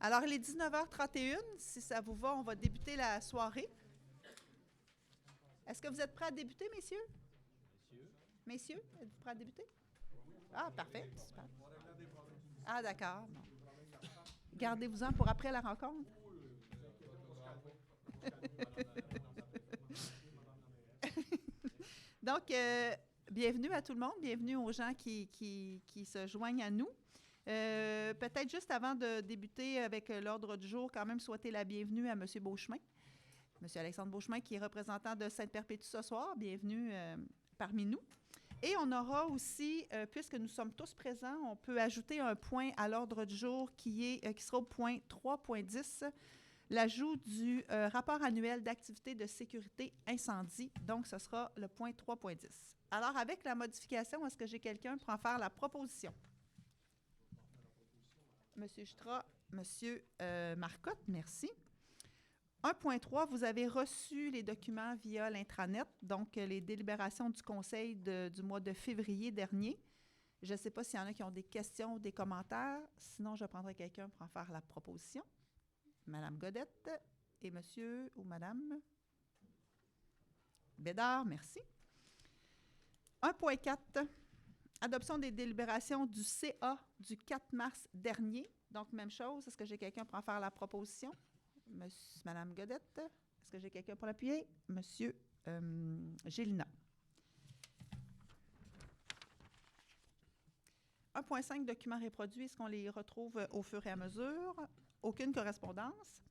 Alors, il est 19h31. Si ça vous va, on va débuter la soirée. Est-ce que vous êtes prêts à débuter, messieurs? Messieurs, êtes-vous prêts à débuter? Ah, parfait. Super. Ah, d'accord. Bon. Gardez-vous-en pour après la rencontre. Donc, bienvenue à tout le monde. Bienvenue aux gens qui se joignent à nous. Peut-être juste avant de débuter avec l'ordre du jour, quand même souhaiter la bienvenue à M. Beauchemin. M. Alexandre Beauchemin, qui est représentant de Sainte-Perpétue ce soir. Bienvenue parmi nous. Et on aura aussi, puisque nous sommes tous présents, on peut ajouter un point à l'ordre du jour qui sera au point 3.10, l'ajout du rapport annuel d'activité de sécurité incendie. Donc, ce sera le point 3.10. Alors, avec la modification, est-ce que j'ai quelqu'un pour en faire la proposition? Monsieur Jutra, Monsieur Marcotte, merci. 1.3, vous avez reçu les documents via l'intranet, donc les délibérations du Conseil du mois de février dernier. Je ne sais pas s'il y en a qui ont des questions ou des commentaires. Sinon, je prendrai quelqu'un pour en faire la proposition. Madame Godette et Monsieur ou Madame Bédard, merci. 1.4, adoption des délibérations du CA du 4 mars dernier. Donc, même chose. Est-ce que j'ai quelqu'un pour en faire la proposition? Madame Godette. Est-ce que j'ai quelqu'un pour l'appuyer? Monsieur Gélina. 1.5, documents reproduits. Est-ce qu'on les retrouve au fur et à mesure? Aucune correspondance.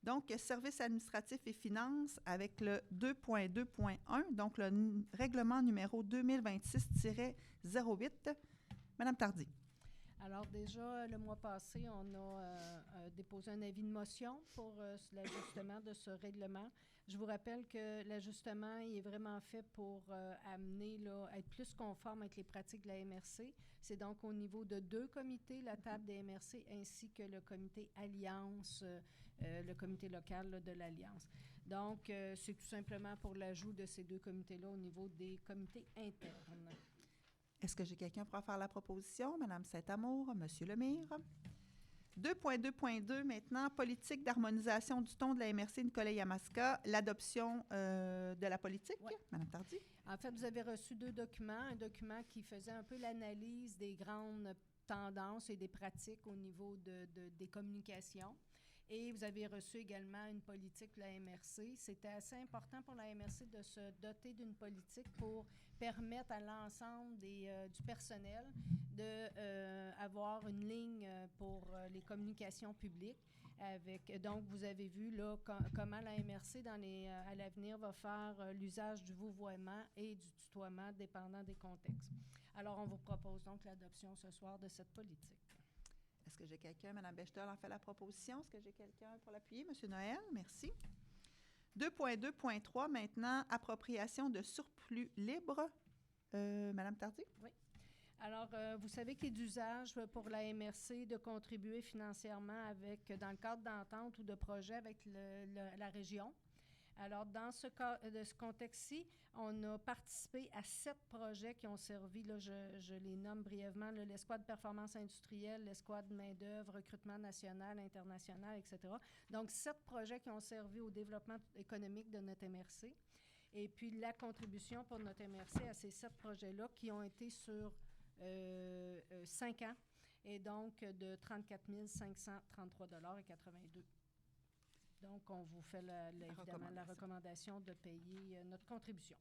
Donc, services administratifs et finances avec le 2.2.1, donc le règlement numéro 2026-08. Madame Tardy. Alors déjà, le mois passé, on a déposé un avis de motion pour l'ajustement de ce règlement. Je vous rappelle que l'ajustement est vraiment fait pour amener, être plus conforme avec les pratiques de la MRC. C'est donc au niveau de 2 comités, la table des MRC, ainsi que le comité Alliance, le comité local de l'Alliance. Donc, c'est tout simplement pour l'ajout de ces 2 comités-là au niveau des comités internes. Est-ce que j'ai quelqu'un pour en faire la proposition? Madame Saint-Amour, Monsieur Lemire. 2.2.2 maintenant, politique d'harmonisation du ton de la MRC Nicolas Yamaska, l'adoption de la politique. Oui. Madame Tardy. En fait, vous avez reçu 2 documents. Un document qui faisait un peu l'analyse des grandes tendances et des pratiques au niveau des communications. Et vous avez reçu également une politique de la MRC. C'était assez important pour la MRC de se doter d'une politique pour permettre à l'ensemble du personnel d'avoir une ligne pour les communications publiques. Donc, vous avez vu là, comment la MRC, à l'avenir, va faire l'usage du vouvoiement et du tutoiement dépendant des contextes. Alors, on vous propose donc l'adoption ce soir de cette politique. Est-ce que j'ai quelqu'un? Mme Bechtel en fait la proposition. Est-ce que j'ai quelqu'un pour l'appuyer? M. Noël, merci. 2.2.3, maintenant, appropriation de surplus libre. Mme Tardy? Oui. Alors, vous savez qu'il est d'usage pour la MRC de contribuer financièrement dans le cadre d'entente ou de projet avec la région. Alors, dans ce contexte-ci, on a participé à 7 projets qui ont servi, là, je les nomme brièvement, l'escouade performance industrielle, l'escouade main-d'œuvre, recrutement national, international, etc. Donc, 7 projets qui ont servi au développement économique de notre MRC. Et puis, la contribution pour notre MRC à ces 7 projets-là qui ont été sur 5 ans et donc de 34 533,82 $. Donc, on vous fait évidemment la recommandation de payer notre contribution.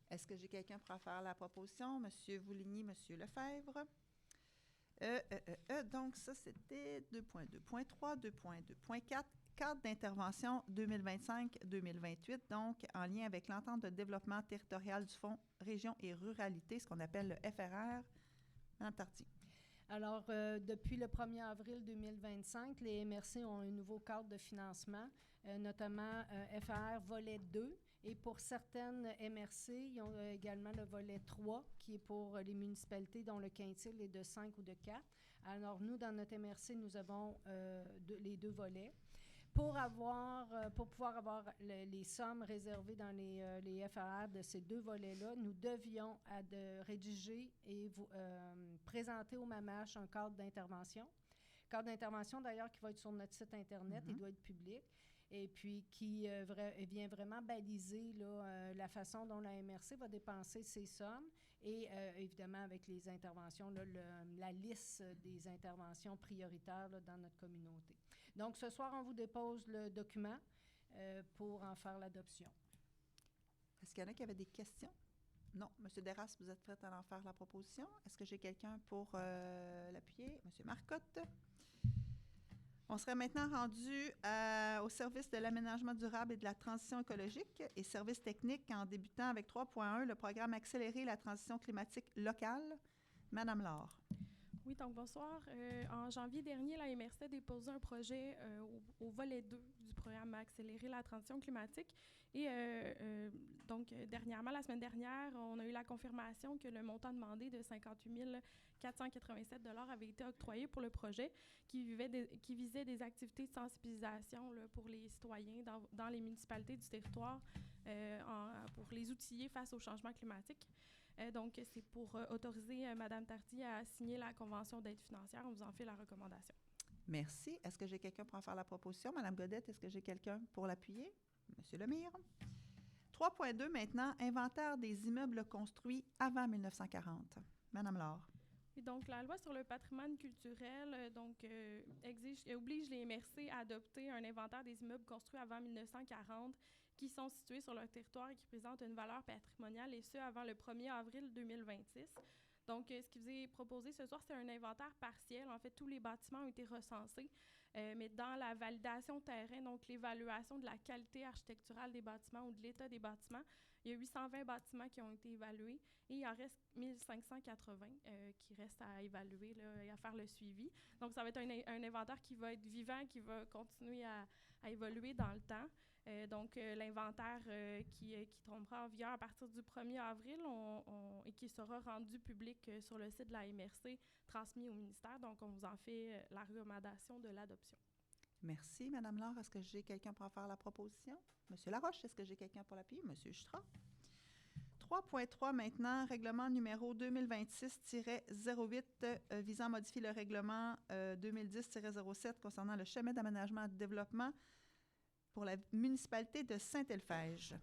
Est-ce que j'ai quelqu'un pour en faire la proposition? M. Vouligny, M. Lefebvre. Donc, ça, c'était 2.2.3, 2.2.4, cadre d'intervention 2025-2028, donc en lien avec l'entente de développement territorial du Fonds Région et Ruralité, ce qu'on appelle le FRR. Mme Tardy. Alors, depuis le 1er avril 2025, les MRC ont un nouveau cadre de financement, notamment FAR volet 2. Et pour certaines MRC, ils ont également le volet 3, qui est pour les municipalités dont le quintile est de 5 ou de 4. Alors, nous, dans notre MRC, nous avons les 2 volets. Pour pouvoir avoir les sommes réservées dans les FAR de ces 2 volets-là, nous devions rédiger et présenter au MAMACH un cadre d'intervention. cadre d'intervention, d'ailleurs, qui va être sur notre site Internet, il doit être public, et puis qui vient vraiment baliser là, la façon dont la MRC va dépenser ses sommes et évidemment avec les interventions, là, la liste des interventions prioritaires là, dans notre communauté. Donc, ce soir, on vous dépose le document pour en faire l'adoption. Est-ce qu'il y en a qui avaient des questions? Non. M. Deras, vous êtes prêt à en faire la proposition? Est-ce que j'ai quelqu'un pour l'appuyer? M. Marcotte. On serait maintenant rendu au service de l'aménagement durable et de la transition écologique et services techniques en débutant avec 3.1, le programme Accélérer la transition climatique locale. Madame Laure. Oui, donc bonsoir. En janvier dernier, la MRC a déposé un projet au volet 2 du programme Accélérer la transition climatique. Et donc, dernièrement, la semaine dernière, on a eu la confirmation que le montant demandé de 58 487 $ avait été octroyé pour le projet qui visait des activités de sensibilisation là, pour les citoyens dans les municipalités du territoire pour les outiller face au changement climatique. Donc, c'est pour autoriser Mme Tardy à signer la convention d'aide financière. On vous en fait la recommandation. Merci. Est-ce que j'ai quelqu'un pour en faire la proposition? Mme Godette, est-ce que j'ai quelqu'un pour l'appuyer? M. Lemire. 3.2 maintenant, inventaire des immeubles construits avant 1940. Mme Laure. Et donc, la loi sur le patrimoine culturel oblige les MRC à adopter un inventaire des immeubles construits avant 1940 qui sont situés sur leur territoire et qui présentent une valeur patrimoniale, et ce, avant le 1er avril 2026. Donc, ce qui vous est proposé ce soir, c'est un inventaire partiel. En fait, tous les bâtiments ont été recensés, mais dans la validation terrain, donc l'évaluation de la qualité architecturale des bâtiments ou de l'état des bâtiments, il y a 820 bâtiments qui ont été évalués et il en reste 1580 qui restent à évaluer là, et à faire le suivi. Donc, ça va être un inventaire qui va être vivant, qui va continuer à évoluer dans le temps. Donc, l'inventaire qui tombera en vigueur à partir du 1er avril et qui sera rendu public sur le site de la MRC, transmis au ministère. Donc, on vous en fait la recommandation de l'adoption. Merci. Mme Laure, est-ce que j'ai quelqu'un pour en faire la proposition? M. Laroche, est-ce que j'ai quelqu'un pour l'appuyer? M. Jutras. 3.3 maintenant, règlement numéro 2026-08 visant à modifier le règlement 2010-07 concernant le chemin d'aménagement et de développement pour la municipalité de Saint-Elphège.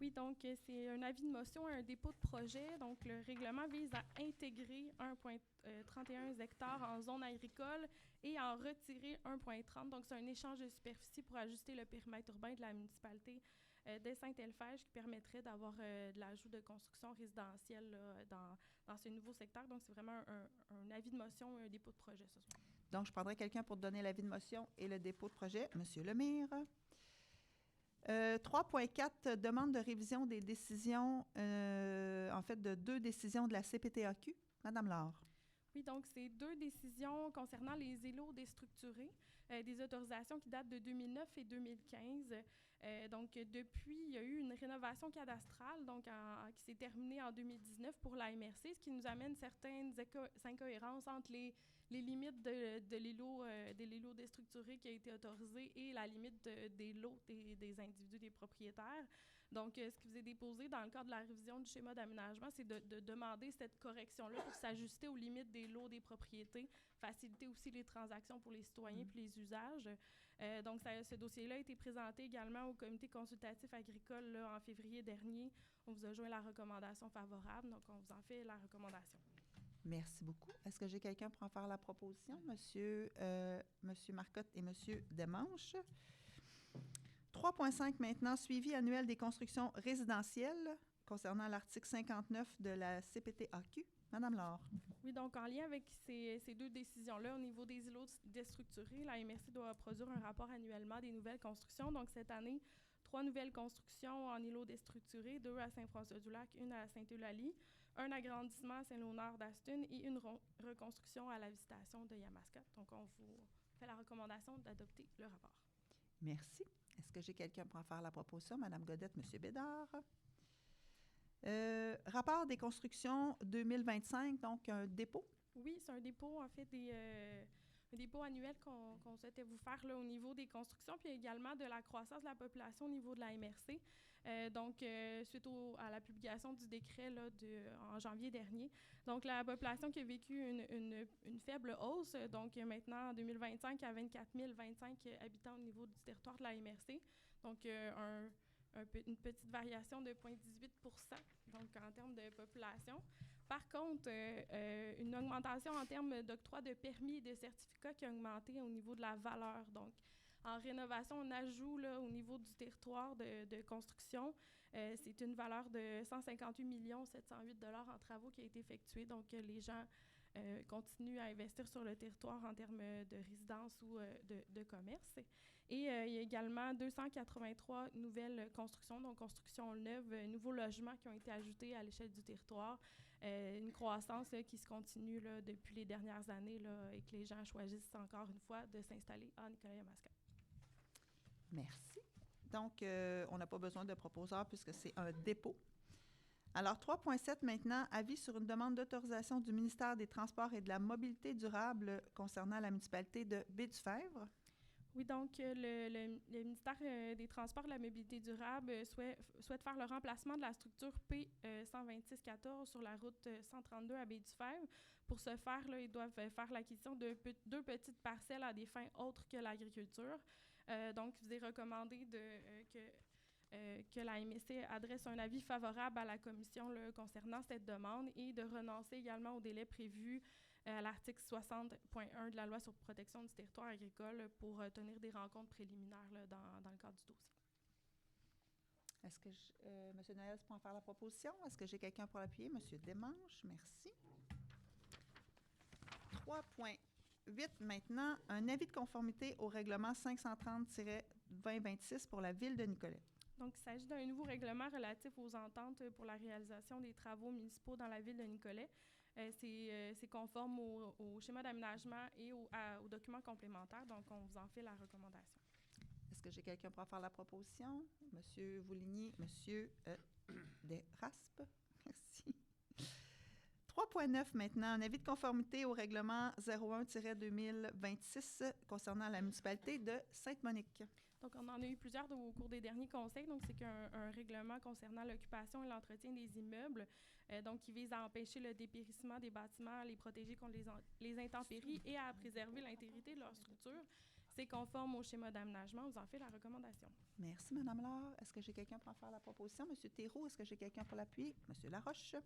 Oui, donc c'est un avis de motion, un dépôt de projet. Donc, le règlement vise à intégrer 1,31 hectares en zone agricole et à en retirer 1,30. Donc, c'est un échange de superficie pour ajuster le périmètre urbain de la municipalité de Saint-Elphège qui permettrait d'avoir de l'ajout de construction résidentielle là, dans ce nouveau secteur. Donc, c'est vraiment un avis de motion, un dépôt de projet ce soir. Donc, je prendrai quelqu'un pour donner l'avis de motion et le dépôt de projet. M. Lemire. 3.4, demande de révision des décisions, en fait, de 2 décisions de la CPTAQ. Madame Laure. Oui, donc c'est 2 décisions concernant les îlots déstructurés, des autorisations qui datent de 2009 et 2015. Donc, depuis, il y a eu une rénovation cadastrale donc qui s'est terminée en 2019 pour la MRC, ce qui nous amène certaines incohérences entre les limites de l'îlot déstructuré qui a été autorisé et la limite des lots des individus, des propriétaires. Donc, ce qui vous est déposé dans le cadre de la révision du schéma d'aménagement, c'est de demander cette correction-là pour s'ajuster aux limites des lots des propriétés, faciliter aussi les transactions pour les citoyens puis les usages. Donc, ce dossier-là a été présenté également au comité consultatif agricole là, en février dernier. On vous a joint la recommandation favorable, donc on vous en fait la recommandation. Merci beaucoup. Est-ce que j'ai quelqu'un pour en faire la proposition? Monsieur Marcotte et Monsieur Desmanches. 3.5 maintenant, suivi annuel des constructions résidentielles concernant l'article 59 de la CPTAQ. Madame Laure. Oui, donc en lien avec ces 2 décisions-là, au niveau des îlots déstructurés, la MRC doit produire un rapport annuellement des nouvelles constructions. Donc cette année, 3 nouvelles constructions en îlots déstructurés, 2 à Saint-François-du-Lac, 1 à Saint-Eulalie, un agrandissement à Saint-Léonard d'Aston et une reconstruction à la Visitation de Yamaska. Donc on vous fait la recommandation d'adopter le rapport. Merci. Est-ce que j'ai quelqu'un pour en faire la proposition? Madame Godette, Monsieur Bédard. Rapport des constructions 2025, donc un dépôt. Oui, c'est un dépôt, en fait, dépôt annuel qu'on souhaitait vous faire là, au niveau des constructions, puis également de la croissance de la population au niveau de la MRC. Suite à la publication du décret là, en janvier dernier. Donc, la population qui a vécu une faible hausse, donc maintenant en 2025 à 24 025 habitants au niveau du territoire de la MRC. Donc, une petite variation de 0,18 % donc en termes de population. Par contre, une augmentation en termes d'octroi de permis et de certificats qui a augmenté au niveau de la valeur. Donc, en rénovation, on ajoute là, au niveau du territoire de construction, c'est une valeur de 158 708 $ en travaux qui a été effectuée. Donc, les gens continuent à investir sur le territoire en termes de résidence ou de commerce. Et il y a également 283 nouvelles constructions, donc constructions neuves, nouveaux logements qui ont été ajoutés à l'échelle du territoire. Une croissance qui se continue là, depuis les dernières années là, et que les gens choisissent encore une fois de s'installer à Nicolet-Yamaska. Merci. Donc, on n'a pas besoin de proposeur puisque c'est un dépôt. Alors, 3.7 maintenant, avis sur une demande d'autorisation du ministère des Transports et de la Mobilité durable concernant la municipalité de Baie-du-Fèvre. Oui, donc le ministère des Transports et de la Mobilité durable souhaite faire le remplacement de la structure P12614 sur la route 132 à Baie-du-Fèvre. Pour ce faire, là, ils doivent faire l'acquisition de deux petites parcelles à des fins autres que l'agriculture. Donc, il vous est recommandé que la MSC adresse un avis favorable à la commission là, concernant cette demande et de renoncer également au délai prévu à l'article 60.1 de la loi sur la protection du territoire agricole pour tenir des rencontres préliminaires là, dans le cadre du dossier. Est-ce que M. Noël peut en faire la proposition? Est-ce que j'ai quelqu'un pour l'appuyer? M. Desmanges, merci. 3.8 maintenant, un avis de conformité au règlement 530-2026 pour la ville de Nicolet. Donc, il s'agit d'un nouveau règlement relatif aux ententes pour la réalisation des travaux municipaux dans la ville de Nicolet. C'est conforme au schéma d'aménagement et aux documents complémentaires. Donc, on vous en fait la recommandation. Est-ce que j'ai quelqu'un pour faire la proposition? Monsieur Vouligny, Monsieur Desraspes. Merci. 3.9 maintenant, un avis de conformité au règlement 01-2026 concernant la municipalité de Sainte-Monique. Donc, on en a eu plusieurs au cours des derniers conseils. Donc, c'est un règlement concernant l'occupation et l'entretien des immeubles, donc qui vise à empêcher le dépérissement des bâtiments, à les protéger contre les intempéries et à préserver l'intégrité de leur structure. C'est conforme au schéma d'aménagement. On vous en fait la recommandation. Merci, Mme Laure. Est-ce que j'ai quelqu'un pour en faire la proposition? M. Thérault, est-ce que j'ai quelqu'un pour l'appuyer? M. Laroche.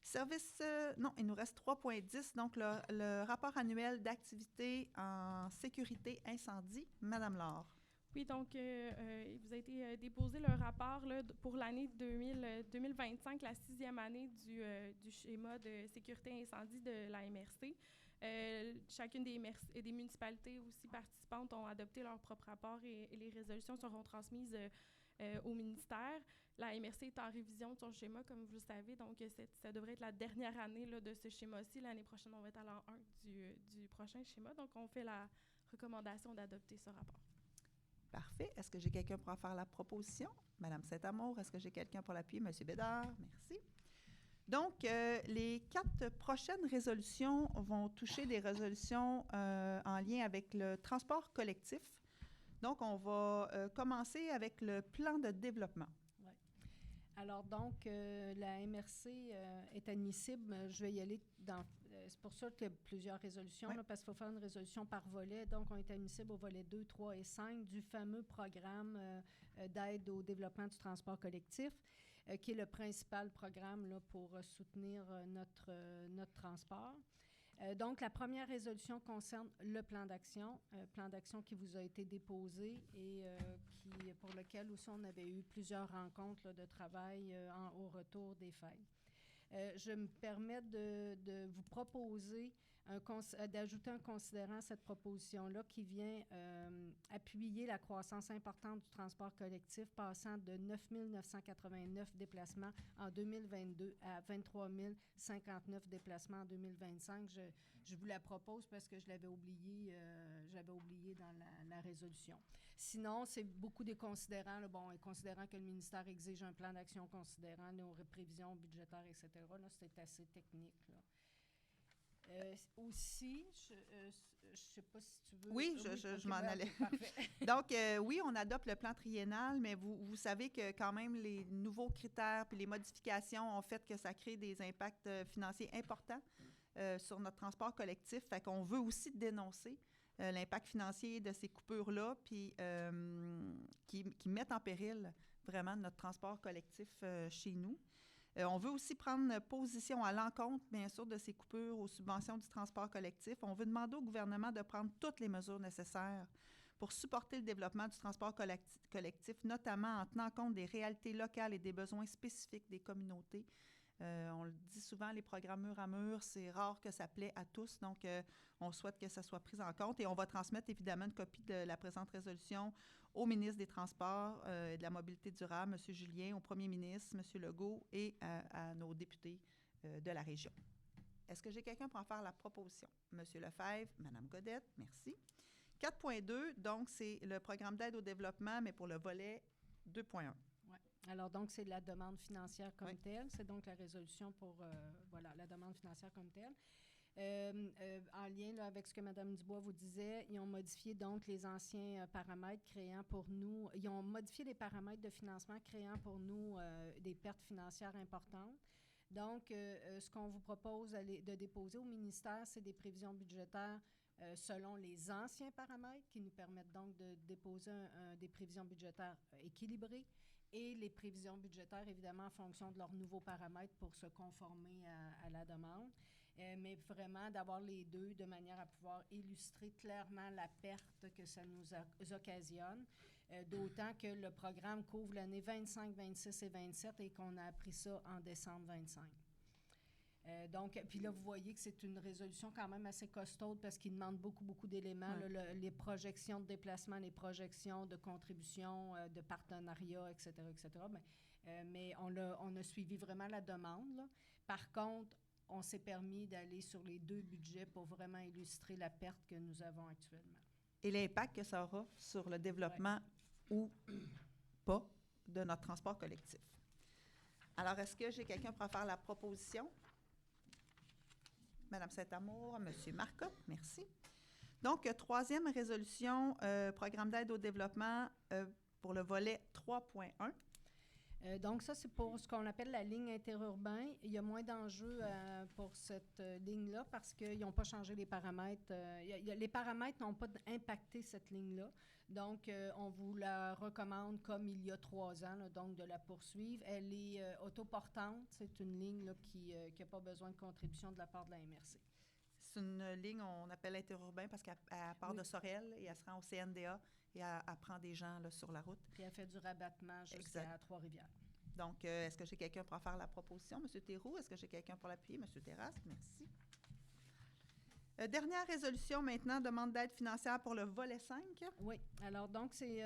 Service, non, il nous reste 3.10, donc le rapport annuel d'activité en sécurité incendie. Mme Laure. Oui, donc, il vous a été déposé le rapport là, pour l'année 2025, la 6e année du schéma de sécurité incendie de la MRC. Chacune des municipalités aussi participantes ont adopté leur propre rapport et les résolutions seront transmises au ministère. La MRC est en révision de son schéma, comme vous le savez, donc ça devrait être la dernière année là, de ce schéma-ci. L'année prochaine, on va être à l'an 1 du prochain schéma, donc on fait la recommandation d'adopter ce rapport. Parfait. Est-ce que j'ai quelqu'un pour en faire la proposition? Mme Saint-Amour, est-ce que j'ai quelqu'un pour l'appui? M. Bédard, merci. Donc, les 4 prochaines résolutions vont toucher des résolutions en lien avec le transport collectif. Donc, on va commencer avec le plan de développement. Oui. Alors, donc, la MRC est admissible. Je vais y aller dans... c'est pour ça qu'il y a plusieurs résolutions, là, parce qu'il faut faire une résolution par volet. Donc, on est admissible au volet 2, 3 et 5 du fameux programme d'aide au développement du transport collectif, qui est le principal programme là, pour soutenir notre transport. Donc, la première résolution concerne le plan d'action qui vous a été déposé et pour lequel aussi on avait eu plusieurs rencontres là, de travail au retour des fêtes. Je me permets de vous proposer d'ajouter un considérant à cette proposition-là qui vient appuyer la croissance importante du transport collectif, passant de 9 989 déplacements en 2022 à 23 059 déplacements en 2025. Je vous la propose parce que je l'avais oublié dans la résolution. Sinon, c'est beaucoup des considérants, là, bon, considérant que le ministère exige un plan d'action considérant nos prévisions budgétaires, etc. Là, c'est assez technique, là. Aussi, je ne sais pas si tu veux... Oui, je m'en allais. Parfait. Donc, oui, on adopte le plan triennal, mais vous savez que quand même, les nouveaux critères puis les modifications ont fait que ça crée des impacts financiers importants sur notre transport collectif. Fait qu'on veut aussi dénoncer l'impact financier de ces coupures-là, puis qui mettent en péril vraiment notre transport collectif chez nous. On veut aussi prendre position à l'encontre, bien sûr, de ces coupures aux subventions du transport collectif. On veut demander au gouvernement de prendre toutes les mesures nécessaires pour supporter le développement du transport collectif, notamment en tenant compte des réalités locales et des besoins spécifiques des communautés. On le dit souvent, les programmes mur à mur, c'est rare que ça plaît à tous, donc on souhaite que ça soit pris en compte et on va transmettre évidemment une copie de la présente résolution au ministre des Transports et de la Mobilité durable, M. Julien, au premier ministre, M. Legault, et à nos députés de la région. Est-ce que j'ai quelqu'un pour en faire la proposition? M. Lefebvre, Mme Godette, merci. 4.2, donc, c'est le programme d'aide au développement, mais pour le volet 2.1. Oui. Alors, donc, c'est la demande financière comme telle. C'est donc la résolution pour, la demande financière comme telle. En lien là, avec ce que Mme Dubois vous disait, ils ont modifié donc les anciens paramètres créant pour nous, ils ont modifié les paramètres de financement créant pour nous des pertes financières importantes. Donc, ce qu'on vous propose de déposer au ministère, c'est des prévisions budgétaires selon les anciens paramètres qui nous permettent donc de déposer des prévisions budgétaires équilibrées et les prévisions budgétaires, évidemment, en fonction de leurs nouveaux paramètres pour se conformer à la demande. Mais vraiment d'avoir les deux de manière à pouvoir illustrer clairement la perte que ça nous occasionne, d'autant que le programme couvre l'année 25, 26 et 27 et qu'on a appris ça en décembre 25. Donc, puis là, vous voyez que c'est une résolution quand même assez costaude parce qu'il demande beaucoup d'éléments, là, les projections de déplacement, les projections de contribution, de partenariat, etc., etc. Mais on a suivi vraiment la demande, là. Par contre, on s'est permis d'aller sur les deux budgets pour vraiment illustrer la perte que nous avons actuellement. Et l'impact que ça aura sur le développement ou pas de notre transport collectif. Alors, est-ce que j'ai quelqu'un pour faire la proposition? Madame Saint-Amour, Monsieur Marcotte, merci. Donc, troisième résolution, programme d'aide au développement pour le volet 3.1. Donc, ça, c'est pour ce qu'on appelle la ligne interurbain. Il y a moins d'enjeux pour cette ligne-là parce qu'ils n'ont pas changé les paramètres. Les paramètres n'ont pas impacté cette ligne-là. Donc, on vous la recommande comme il y a 3 ans, là, donc de la poursuivre. Elle est autoportante. C'est une ligne là, qui n'a pas besoin de contribution de la part de la MRC. C'est une ligne, on appelle interurbain parce qu'elle part de Sorel et elle se rend au CNDA et elle prend des gens là, sur la route. Puis elle fait du rabattement jusqu'à Trois-Rivières. Donc, est-ce que j'ai quelqu'un pour faire la proposition? M. Théroux, est-ce que j'ai quelqu'un pour l'appuyer? M. Terrasse, merci. Dernière résolution maintenant, demande d'aide financière pour le volet 5. Oui. Alors, donc, c'est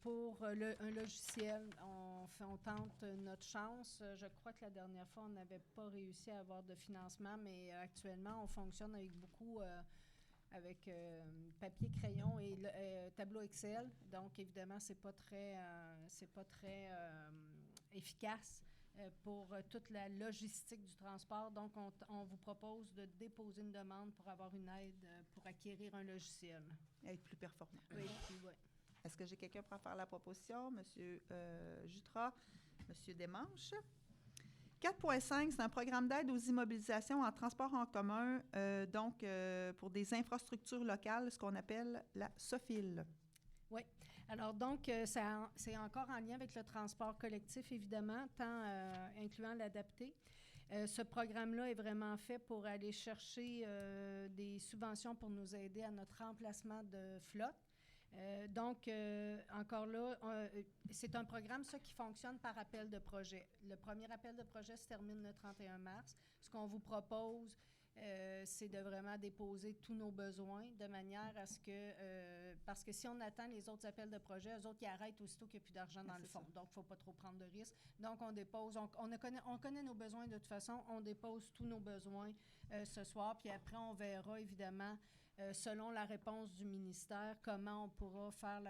pour un logiciel. On tente notre chance. Je crois que la dernière fois, on n'avait pas réussi à avoir de financement, mais actuellement, on fonctionne avec beaucoup... avec papier, crayon et tableau Excel. Donc, évidemment, c'est pas très efficace pour toute la logistique du transport. Donc, on vous propose de déposer une demande pour avoir une aide pour acquérir un logiciel. Être plus performant. Oui, oui. Est-ce que j'ai quelqu'un pour faire la proposition? M. Jutras, M. Desmanches. 4.5, c'est un programme d'aide aux immobilisations en transport en commun, donc pour des infrastructures locales, ce qu'on appelle la SOFIL. Oui. Alors, donc, c'est encore en lien avec le transport collectif, évidemment, tant incluant l'adapté. Ce programme-là est vraiment fait pour aller chercher des subventions pour nous aider à notre remplacement de flotte. Donc, encore là, c'est un programme, ça, qui fonctionne par appel de projet. Le premier appel de projet se termine le 31 mars. Ce qu'on vous propose, c'est de vraiment déposer tous nos besoins de manière à ce que... parce que si on attend les autres appels de projet, eux autres, ils arrêtent aussitôt qu'il n'y a plus d'argent dans le fond. Donc, il ne faut pas trop prendre de risques. Donc, on dépose... On connaît nos besoins de toute façon. On dépose tous nos besoins ce soir. Puis après, on verra, évidemment... selon la réponse du ministère, comment on pourra faire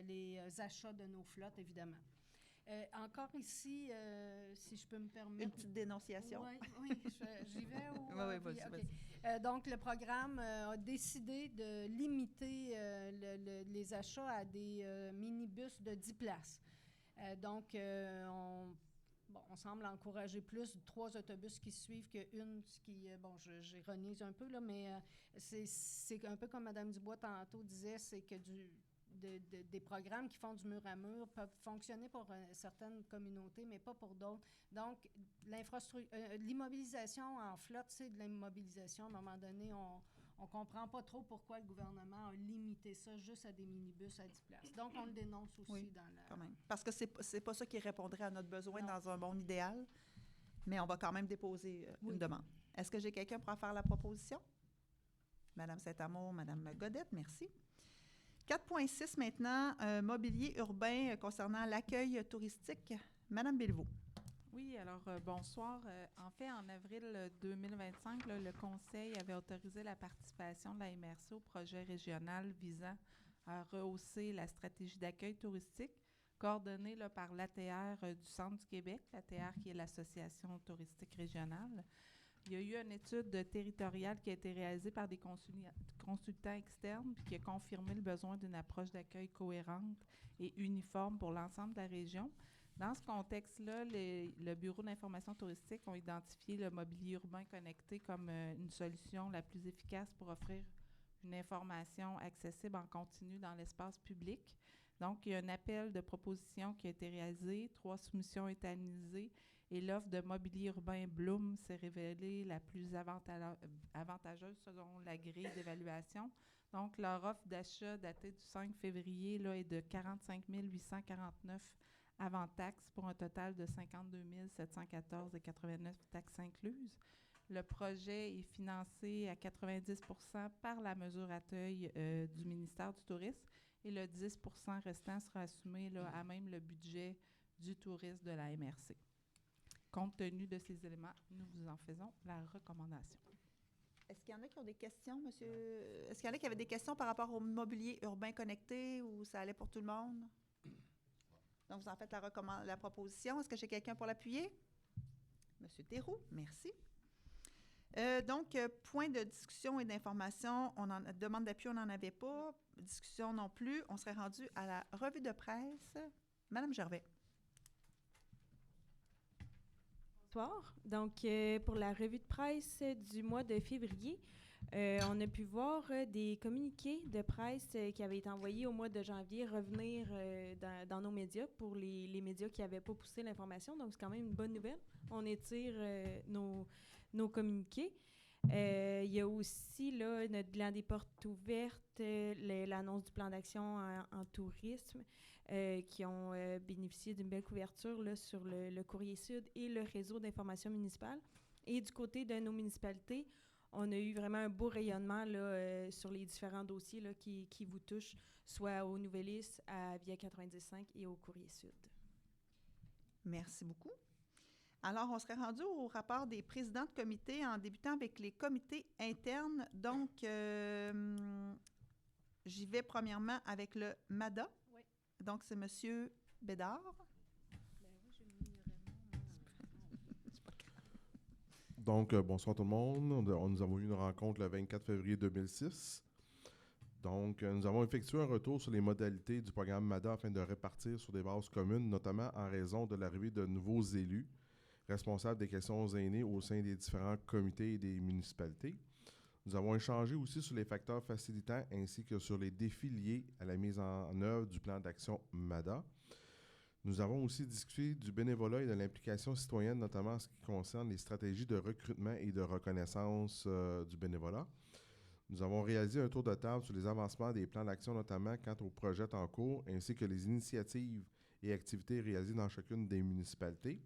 les achats de nos flottes, évidemment. Encore ici, si je peux me permettre... Une petite dénonciation. Oui, j'y vais. Oui, vas-y. Donc, le programme a décidé de limiter les achats à des minibus de 10 places. Donc, on semble encourager plus 3 autobus qui suivent qu'une, ce qui, j'ironise un peu, là, mais c'est un peu comme Mme Dubois tantôt disait, c'est que des programmes qui font du mur à mur peuvent fonctionner pour certaines communautés, mais pas pour d'autres. Donc, l'immobilisation en flotte, c'est de l'immobilisation. À un moment donné, on ne comprend pas trop pourquoi le gouvernement a limité ça juste à des minibus à 10 places. Donc, on le dénonce aussi dans la... quand même. Parce que c'est pas ça qui répondrait à notre besoin dans un monde idéal, mais on va quand même déposer une demande. Est-ce que j'ai quelqu'un pour en faire la proposition? Madame Saint-Amour, Madame Godette, merci. 4.6 maintenant, mobilier urbain concernant l'accueil touristique. Madame Béliveau. Oui, alors bonsoir. En fait, en avril 2025, là, le Conseil avait autorisé la participation de la MRC au projet régional visant à rehausser la stratégie d'accueil touristique coordonnée là, par l'ATR du Centre du Québec, l'ATR qui est l'Association touristique régionale. Il y a eu une étude territoriale qui a été réalisée par des consultants externes puis qui a confirmé le besoin d'une approche d'accueil cohérente et uniforme pour l'ensemble de la région. Dans ce contexte-là, le Bureau d'information touristique ont identifié le mobilier urbain connecté comme une solution la plus efficace pour offrir une information accessible en continu dans l'espace public. Donc, il y a un appel de proposition qui a été réalisé, 3 soumissions ont été analysées et l'offre de mobilier urbain Bloom s'est révélée la plus avantageuse selon la grille d'évaluation. Donc, leur offre d'achat datée du 5 février là, est de 45 849 avant taxes pour un total de 52 714,89 taxes incluses. Le projet est financé à 90 % par la mesure accueil du ministère du Tourisme et le 10 % restant sera assumé là, à même le budget du tourisme de la MRC. Compte tenu de ces éléments, nous vous en faisons la recommandation. Est-ce qu'il y en a qui ont des questions, monsieur? Est-ce qu'il y en a qui avaient des questions par rapport au mobilier urbain connecté ou ça allait pour tout le monde? Donc, vous en faites la proposition. Est-ce que j'ai quelqu'un pour l'appuyer? Monsieur Théroux, merci. Donc, point de discussion et d'information, demande d'appui, on n'en avait pas. Discussion non plus. On serait rendu à la revue de presse. Madame Gervais. Bonsoir. Donc, pour la revue de presse du mois de février, on a pu voir des communiqués de presse qui avaient été envoyés au mois de janvier revenir dans nos médias pour les médias qui n'avaient pas poussé l'information. Donc, c'est quand même une bonne nouvelle. On étire nos communiqués. Il y a aussi là, notre bilan des portes ouvertes, l'annonce du plan d'action en tourisme qui ont bénéficié d'une belle couverture là, sur le Courrier Sud et le réseau d'information municipale. Et du côté de nos municipalités, on a eu vraiment un beau rayonnement là, sur les différents dossiers là, qui vous touchent, soit au Nouvelliste, à Via 95 et au Courrier Sud. Merci beaucoup. Alors, on serait rendu au rapport des présidents de comité en débutant avec les comités internes. Donc, j'y vais premièrement avec le MADA. Oui. Donc, c'est M. Bédard. Donc, bonsoir tout le monde. Nous avons eu une rencontre le 24 février 2006. Donc, nous avons effectué un retour sur les modalités du programme MADA afin de répartir sur des bases communes, notamment en raison de l'arrivée de nouveaux élus responsables des questions aux aînés au sein des différents comités et des municipalités. Nous avons échangé aussi sur les facteurs facilitants ainsi que sur les défis liés à la mise en œuvre du plan d'action MADA. Nous avons aussi discuté du bénévolat et de l'implication citoyenne, notamment en ce qui concerne les stratégies de recrutement et de reconnaissance du bénévolat. Nous avons réalisé un tour de table sur les avancements des plans d'action, notamment quant aux projets en cours, ainsi que les initiatives et activités réalisées dans chacune des municipalités.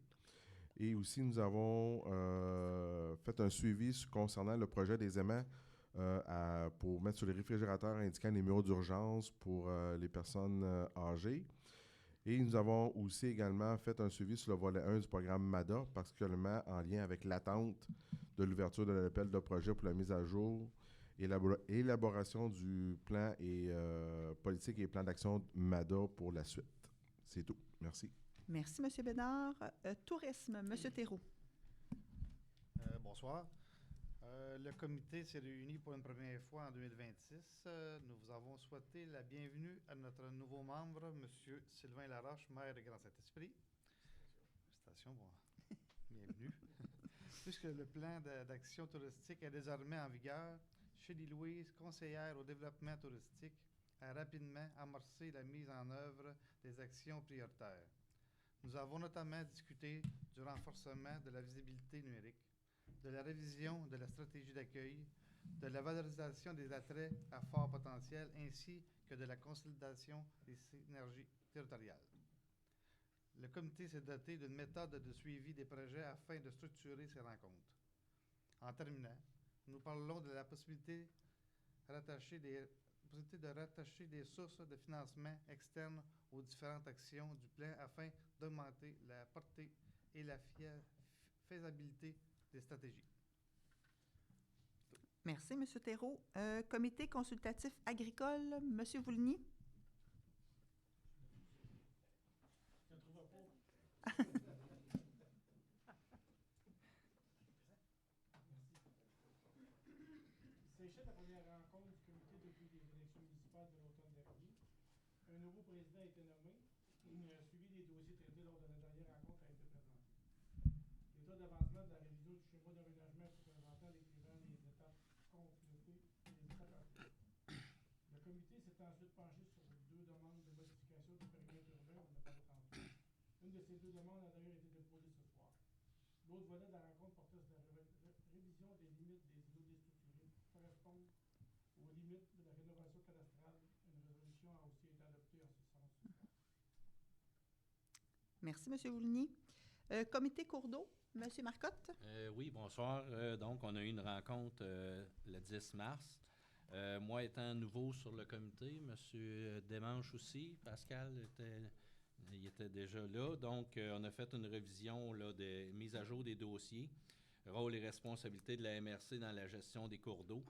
Et aussi, nous avons fait un suivi concernant le projet des aimants pour mettre sur les réfrigérateurs indiquant les numéros d'urgence pour les personnes âgées. Et nous avons aussi également fait un suivi sur le volet 1 du programme MADA, particulièrement en lien avec l'attente de l'ouverture de l'appel de projet pour la mise à jour et l'élaboration du plan et politique et plan d'action MADA pour la suite. C'est tout. Merci. Merci, M. Bédard. Tourisme, M. Théroux. Bonsoir. Le comité s'est réuni pour une première fois en 2026. Nous vous avons souhaité la bienvenue à notre nouveau membre, M. Sylvain Laroche, maire de Grand-Saint-Esprit. Félicitations, bon. Bienvenue. Puisque le plan d'action touristique est désormais en vigueur, Chélie Louise, conseillère au développement touristique, a rapidement amorcé la mise en œuvre des actions prioritaires. Nous avons notamment discuté du renforcement de la visibilité numérique, de la révision de la stratégie d'accueil, de la valorisation des attraits à fort potentiel, ainsi que de la consolidation des synergies territoriales. Le comité s'est doté d'une méthode de suivi des projets afin de structurer ces rencontres. En terminant, nous parlons de la possibilité de rattacher des sources de financement externes aux différentes actions du plan afin d'augmenter la portée et la faisabilité des stratégies. Merci, M. Thérault. Comité consultatif agricole, M. Voulny. C'est la première rencontre du comité depuis les élections municipales de l'automne dernier. Un nouveau président a été nommé. Un suivi des dossiers traités lors de la dernière rencontre a été présenté. L'état d'avancement de la révision du schéma d'aménagement représentant l'écrivain des étapes complétées et des étapes à venir. Le comité s'est ensuite penché sur 2 demandes de modification du périmètre urbain, on en a parlé tantôt. Une de ces 2 demandes a d'ailleurs été déposée ce soir. L'autre volet de la rencontre portait sur la révision des limites des îlots déstructurés correspondent aux limites de la rénovation cadastrale. Une résolution a aussi été adoptée en ce sens. Merci, M. Voulny. Comité cours d'eau, M. Marcotte. Oui, bonsoir. Donc, on a eu une rencontre le 10 mars. Moi étant nouveau sur le comité, M. Desmanches aussi, Pascal était déjà là. Donc, on a fait une révision là, de mise à jour des dossiers, rôle et responsabilités de la MRC dans la gestion des cours d'eau,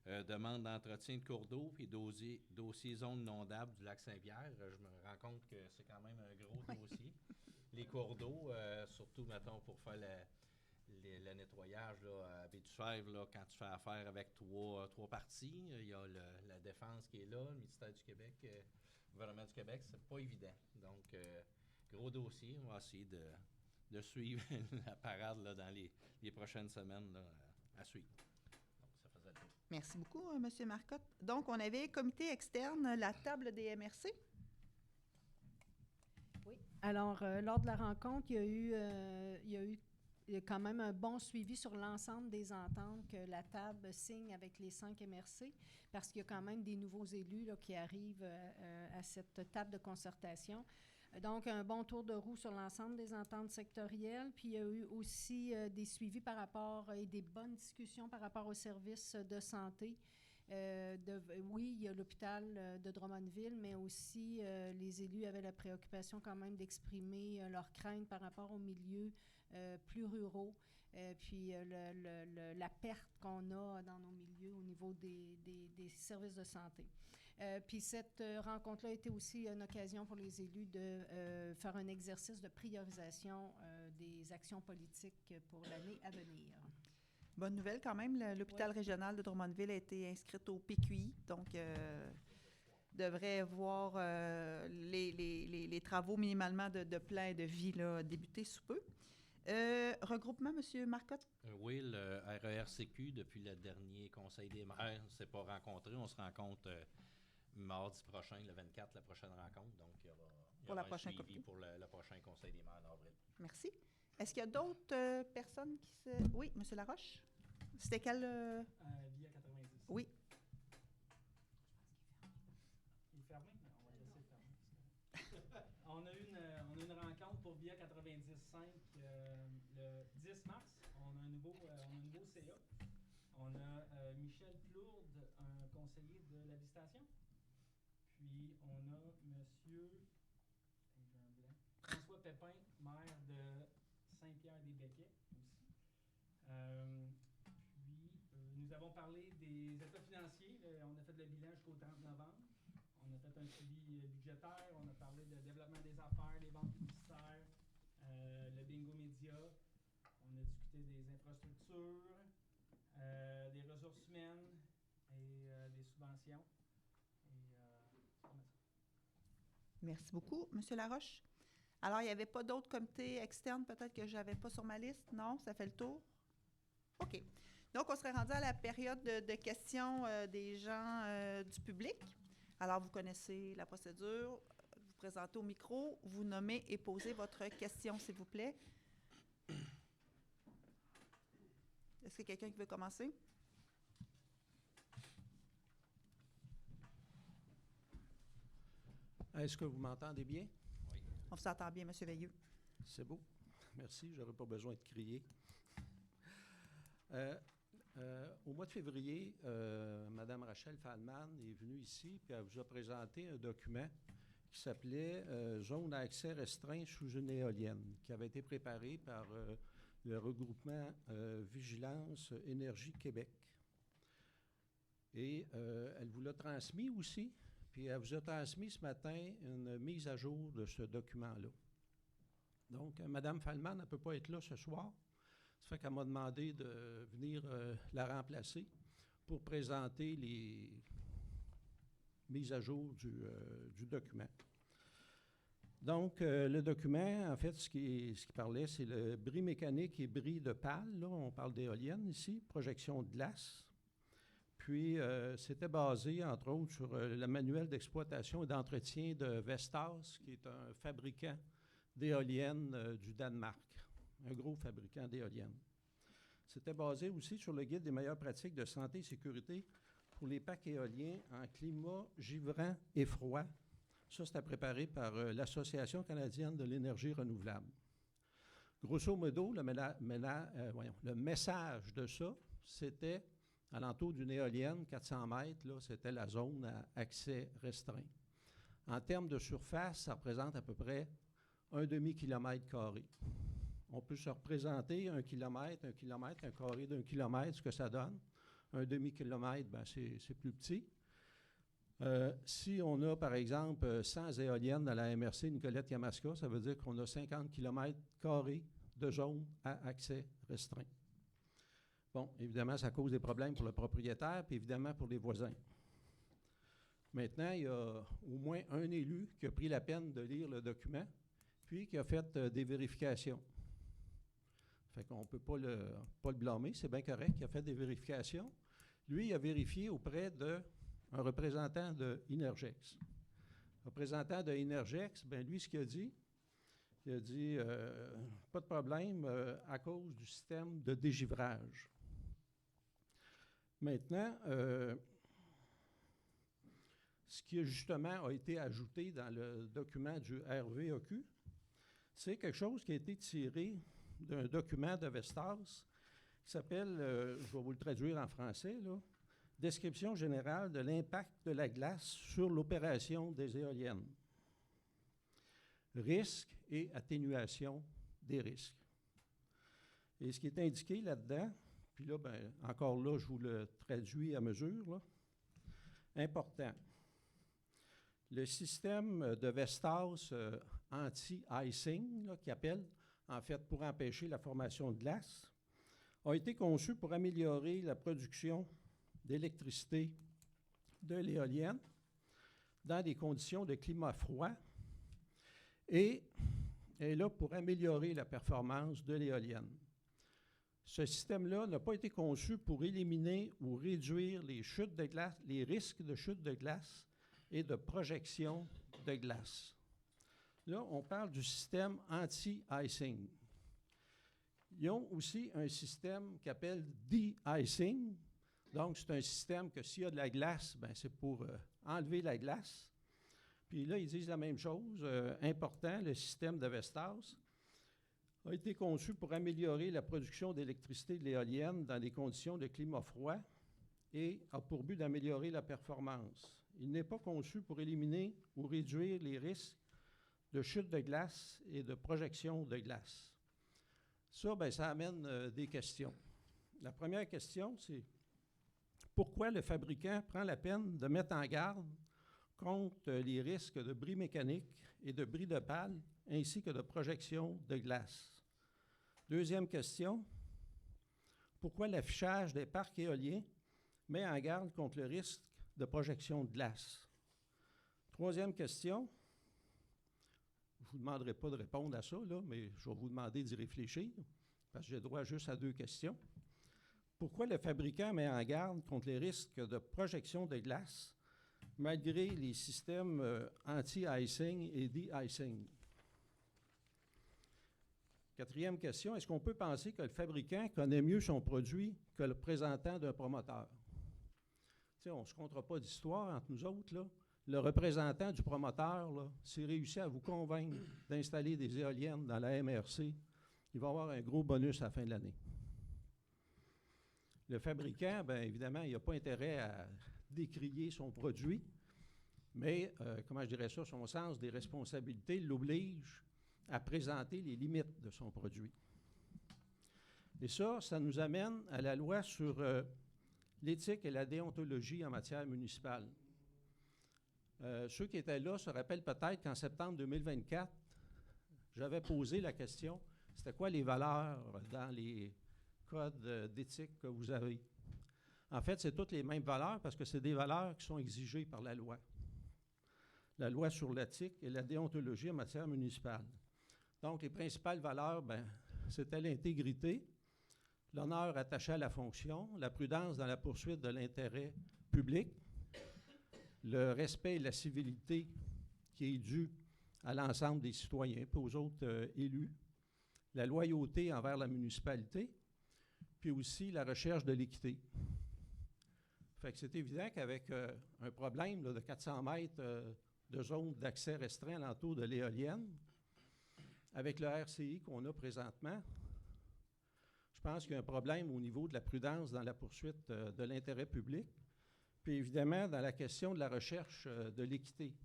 demande d'entretien de cours d'eau, puis dossier zone inondable du lac Saint-Pierre. Je me rends compte que c'est quand même un gros dossier. Les cours d'eau, surtout, mettons, pour faire le nettoyage là, à Baie-du-Chèvre, là, quand tu fais affaire avec trois parties, il y a la Défense qui est là, le ministère du Québec, le gouvernement du Québec, c'est pas évident. Donc, gros dossier, on va essayer de suivre la parade là, dans les prochaines semaines là, à suivre. Donc, ça faisait le tour. Merci beaucoup, M. Marcotte. Donc, on avait comité externe, la table des MRC. Oui. Alors, lors de la rencontre, il y a eu quand même un bon suivi sur l'ensemble des ententes que la table signe avec les 5 MRC, parce qu'il y a quand même des nouveaux élus là, qui arrivent à cette table de concertation. Donc, un bon tour de roue sur l'ensemble des ententes sectorielles. Puis, il y a eu aussi des suivis par rapport et des bonnes discussions par rapport aux services de santé. Oui, il y a l'hôpital de Drummondville, mais aussi les élus avaient la préoccupation quand même d'exprimer leurs craintes par rapport aux milieux plus ruraux, puis la perte qu'on a dans nos milieux au niveau des services de santé. Puis cette rencontre-là a été aussi une occasion pour les élus de faire un exercice de priorisation des actions politiques pour l'année à venir. Bonne nouvelle quand même, l'hôpital régional de Drummondville a été inscrit au PQI, donc devrait voir les travaux minimalement de plan et de vie là, débuter sous peu. Regroupement, M. Marcotte? Oui, le RERCQ, depuis le dernier Conseil des maires, ne s'est pas rencontré. On se rencontre mardi prochain, le 24, la prochaine rencontre. Donc, il y aura un suivi pour le prochain Conseil des maires en avril. Merci. Est-ce qu'il y a d'autres personnes qui se... Oui, M. Laroche? C'était quel... Via 90. Oui. Il est fermé, mais on va le laisser fermer. On a eu une rencontre pour Via 95 le 10 mars. On a un nouveau CA. On a Michel Plourde, un conseiller de l'habitation. Puis on a monsieur François Pépin, maire de Saint-Pierre-des-Béquets aussi. Nous avons parlé des états financiers. On a fait le bilan jusqu'au 30 novembre. On a fait un suivi budgétaire. On a parlé de développement des affaires, les ventes publicitaires, le bingo média. On a discuté des infrastructures. des ressources humaines et des subventions. Merci beaucoup. Monsieur Laroche? Alors, il n'y avait pas d'autres comités externes peut-être que je n'avais pas sur ma liste? Non? Ça fait le tour? OK. Donc, on serait rendu à la période de questions des gens du public. Alors, vous connaissez la procédure. Vous présentez au micro, vous nommez et posez votre question, s'il vous plaît. Est-ce qu'il y a quelqu'un qui veut commencer? Est-ce que vous m'entendez bien? On vous entend bien, M. Veilleux. C'est beau. Merci, j'aurais pas besoin de crier. Au mois de février, Mme Rachel Fallman est venue ici et elle vous a présenté un document qui s'appelait Zone à accès restreint sous une éolienne, qui avait été préparé par le regroupement Vigilance Énergie Québec. Et elle vous l'a transmis aussi, puis elle vous a transmis ce matin une mise à jour de ce document-là. Donc, Mme Fallman ne peut pas être là ce soir. Ça fait qu'elle m'a demandé de venir la remplacer pour présenter les mises à jour du document. Donc, le document, en fait, ce qui parlait, c'est le bris mécanique et bris de pales. Là, on parle d'éoliennes ici, projection de glace. Puis, c'était basé, entre autres, sur le manuel d'exploitation et d'entretien de Vestas, qui est un fabricant d'éoliennes du Danemark, un gros fabricant d'éoliennes. C'était basé aussi sur le guide des meilleures pratiques de santé et sécurité pour les parcs éoliens en climat givrant et froid. Ça, c'était préparé par l'Association canadienne de l'énergie renouvelable. Grosso modo, le message de ça, c'était alentour d'une éolienne, 400 mètres, là, c'était la zone à accès restreint. En termes de surface, ça représente à peu près un demi-kilomètre carré. On peut se représenter un kilomètre, un carré d'un kilomètre, ce que ça donne. Un demi-kilomètre, ben c'est plus petit. Si on a, par exemple, 100 éoliennes dans la MRC Nicolette-Yamaska, ça veut dire qu'on a 50 km² de zone à accès restreint. Bon, évidemment, ça cause des problèmes pour le propriétaire, puis évidemment pour les voisins. Maintenant, il y a au moins un élu qui a pris la peine de lire le document, puis qui a fait des vérifications. Fait qu'on ne peut pas le blâmer, c'est bien correct, il a fait des vérifications. Lui, il a vérifié auprès d'un représentant de Inergex. Le représentant de Inergex, bien lui, ce qu'il a dit, pas de problème à cause du système de dégivrage. Maintenant, ce qui justement a été ajouté dans le document du RVAQ, c'est quelque chose qui a été tiré d'un document de Vestas qui s'appelle, je vais vous le traduire en français, là, Description générale de l'impact de la glace sur l'opération des éoliennes. Risques et atténuation des risques. Et ce qui est indiqué là-dedans, puis là, ben, encore là, je vous le traduis à mesure, là. Important. Le système de Vestas anti-icing, qui appelle, en fait, pour empêcher la formation de glace, a été conçu pour améliorer la production d'électricité de l'éolienne dans des conditions de climat froid et est là pour améliorer la performance de l'éolienne. Ce système-là n'a pas été conçu pour éliminer ou réduire les chutes de glace, les risques de chute de glace et de projection de glace. Là, on parle du système anti-icing. Ils ont aussi un système qu'ils appellent de-icing. Donc, c'est un système que s'il y a de la glace, ben, c'est pour enlever la glace. Puis là, ils disent la même chose. Important, le système de Vestas a été conçu pour améliorer la production d'électricité de l'éolienne dans des conditions de climat froid et a pour but d'améliorer la performance. Il n'est pas conçu pour éliminer ou réduire les risques de chute de glace et de projection de glace. Ça, ben, ça amène des questions. La première question, c'est pourquoi le fabricant prend la peine de mettre en garde contre les risques de bris mécanique et de bris de pales, ainsi que de projection de glace? Deuxième question, pourquoi l'affichage des parcs éoliens met en garde contre le risque de projection de glace? Troisième question. Je ne vous demanderai pas de répondre à ça, là, mais je vais vous demander d'y réfléchir, parce que j'ai droit juste à 2 questions. Pourquoi le fabricant met en garde contre les risques de projection de glace malgré les systèmes anti-icing et de-icing? Quatrième question, est-ce qu'on peut penser que le fabricant connaît mieux son produit que le représentant d'un promoteur? Tu sais, on ne se comptera pas d'histoire entre nous autres, là. Le représentant du promoteur, là, s'il réussit à vous convaincre d'installer des éoliennes dans la MRC, il va avoir un gros bonus à la fin de l'année. Le fabricant, bien évidemment, il n'a pas intérêt à décrier son produit, mais, comment je dirais ça, son sens des responsabilités l'oblige à présenter les limites de son produit. Et ça nous amène à la loi sur l'éthique et la déontologie en matière municipale. Ceux qui étaient là se rappellent peut-être qu'en septembre 2024, j'avais posé la question, c'était quoi les valeurs dans les codes d'éthique que vous avez? En fait, c'est toutes les mêmes valeurs parce que c'est des valeurs qui sont exigées par la loi. La loi sur l'éthique et la déontologie en matière municipale. Donc, les principales valeurs, ben, c'était l'intégrité, l'honneur attaché à la fonction, la prudence dans la poursuite de l'intérêt public, le respect et la civilité qui est dû à l'ensemble des citoyens et aux autres élus, la loyauté envers la municipalité, puis aussi la recherche de l'équité. Fait que c'est évident qu'avec un problème là, de 400 mètres de zone d'accès restreint alentour de l'éolienne, avec le RCI qu'on a présentement, je pense qu'il y a un problème au niveau de la prudence dans la poursuite de l'intérêt public, puis évidemment dans la question de la recherche de l'équité.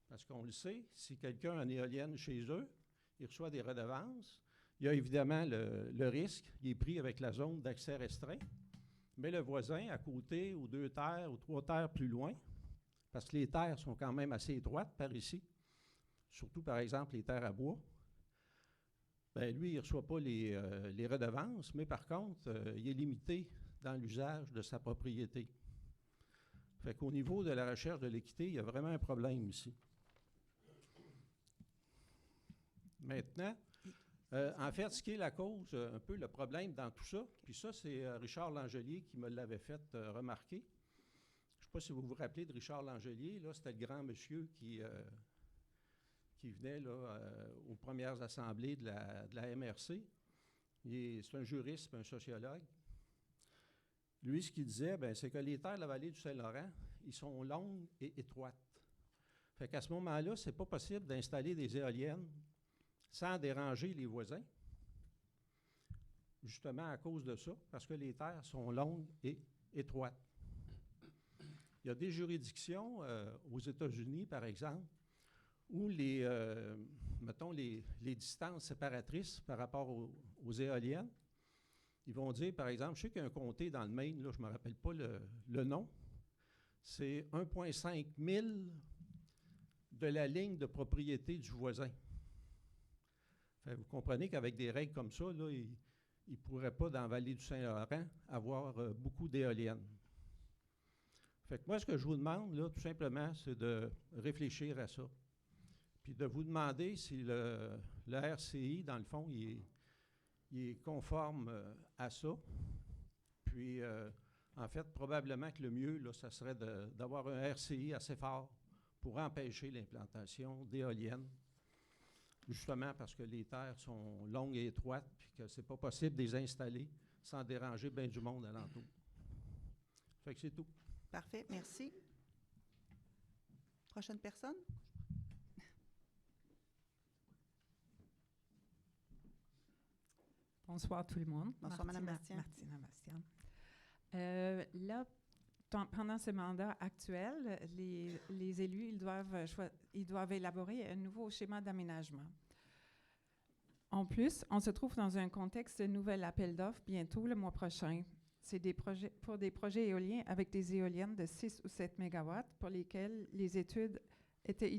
Parce qu'on le sait, si quelqu'un a une éolienne chez eux, il reçoit des redevances, il y a évidemment le risque, il est pris avec la zone d'accès restreint, mais le voisin à côté, ou 2 terres ou 3 terres plus loin, parce que les terres sont quand même assez étroites par ici, surtout par exemple les terres à bois, bien lui, il ne reçoit pas les redevances, mais par contre, il est limité dans l'usage de sa propriété. Fait qu'au niveau de la recherche de l'équité, il y a vraiment un problème ici. Maintenant, en fait, ce qui est la cause, un peu le problème dans tout ça, puis ça, c'est Richard Langelier qui me l'avait fait remarquer. Je ne sais pas si vous vous rappelez de Richard Langelier, là, c'était le grand monsieur qui venait là, aux premières assemblées de la MRC. C'est un juriste, un sociologue. Lui, ce qu'il disait, c'est que les terres de la vallée du Saint-Laurent, ils sont longues et étroites. Fait qu'à ce moment-là, c'est pas possible d'installer des éoliennes sans déranger les voisins, justement à cause de ça, parce que les terres sont longues et étroites. Il y a des juridictions aux États-Unis, par exemple, où mettons, les distances séparatrices par rapport aux éoliennes, ils vont dire, par exemple, je sais qu'il y a un comté dans le Maine, là, je ne me rappelle pas le nom, c'est 1,5 000 de la ligne de propriété du voisin. Fait, vous comprenez qu'avec des règles comme ça, là, ils ne pourraient pas, dans la vallée du Saint-Laurent, avoir beaucoup d'éoliennes. Fait que moi, ce que je vous demande, là, tout simplement, c'est de réfléchir à ça. Puis de vous demander si le RCI, dans le fond, il est conforme à ça. Puis, en fait, probablement que le mieux, là, ça serait d'avoir un RCI assez fort pour empêcher l'implantation d'éoliennes, justement parce que les terres sont longues et étroites, puis que c'est pas possible de les installer sans déranger bien du monde alentour. Fait que c'est tout. Parfait, merci. Prochaine personne? Bonsoir tout le monde. Bonsoir, Mme Bastien. Martina Bastien. Là, pendant ce mandat actuel, les élus ils doivent élaborer un nouveau schéma d'aménagement. En plus, on se trouve dans un contexte de nouvel appel d'offres bientôt le mois prochain. C'est pour des projets éoliens avec des éoliennes de 6 ou 7 mégawatts pour lesquels les études étaient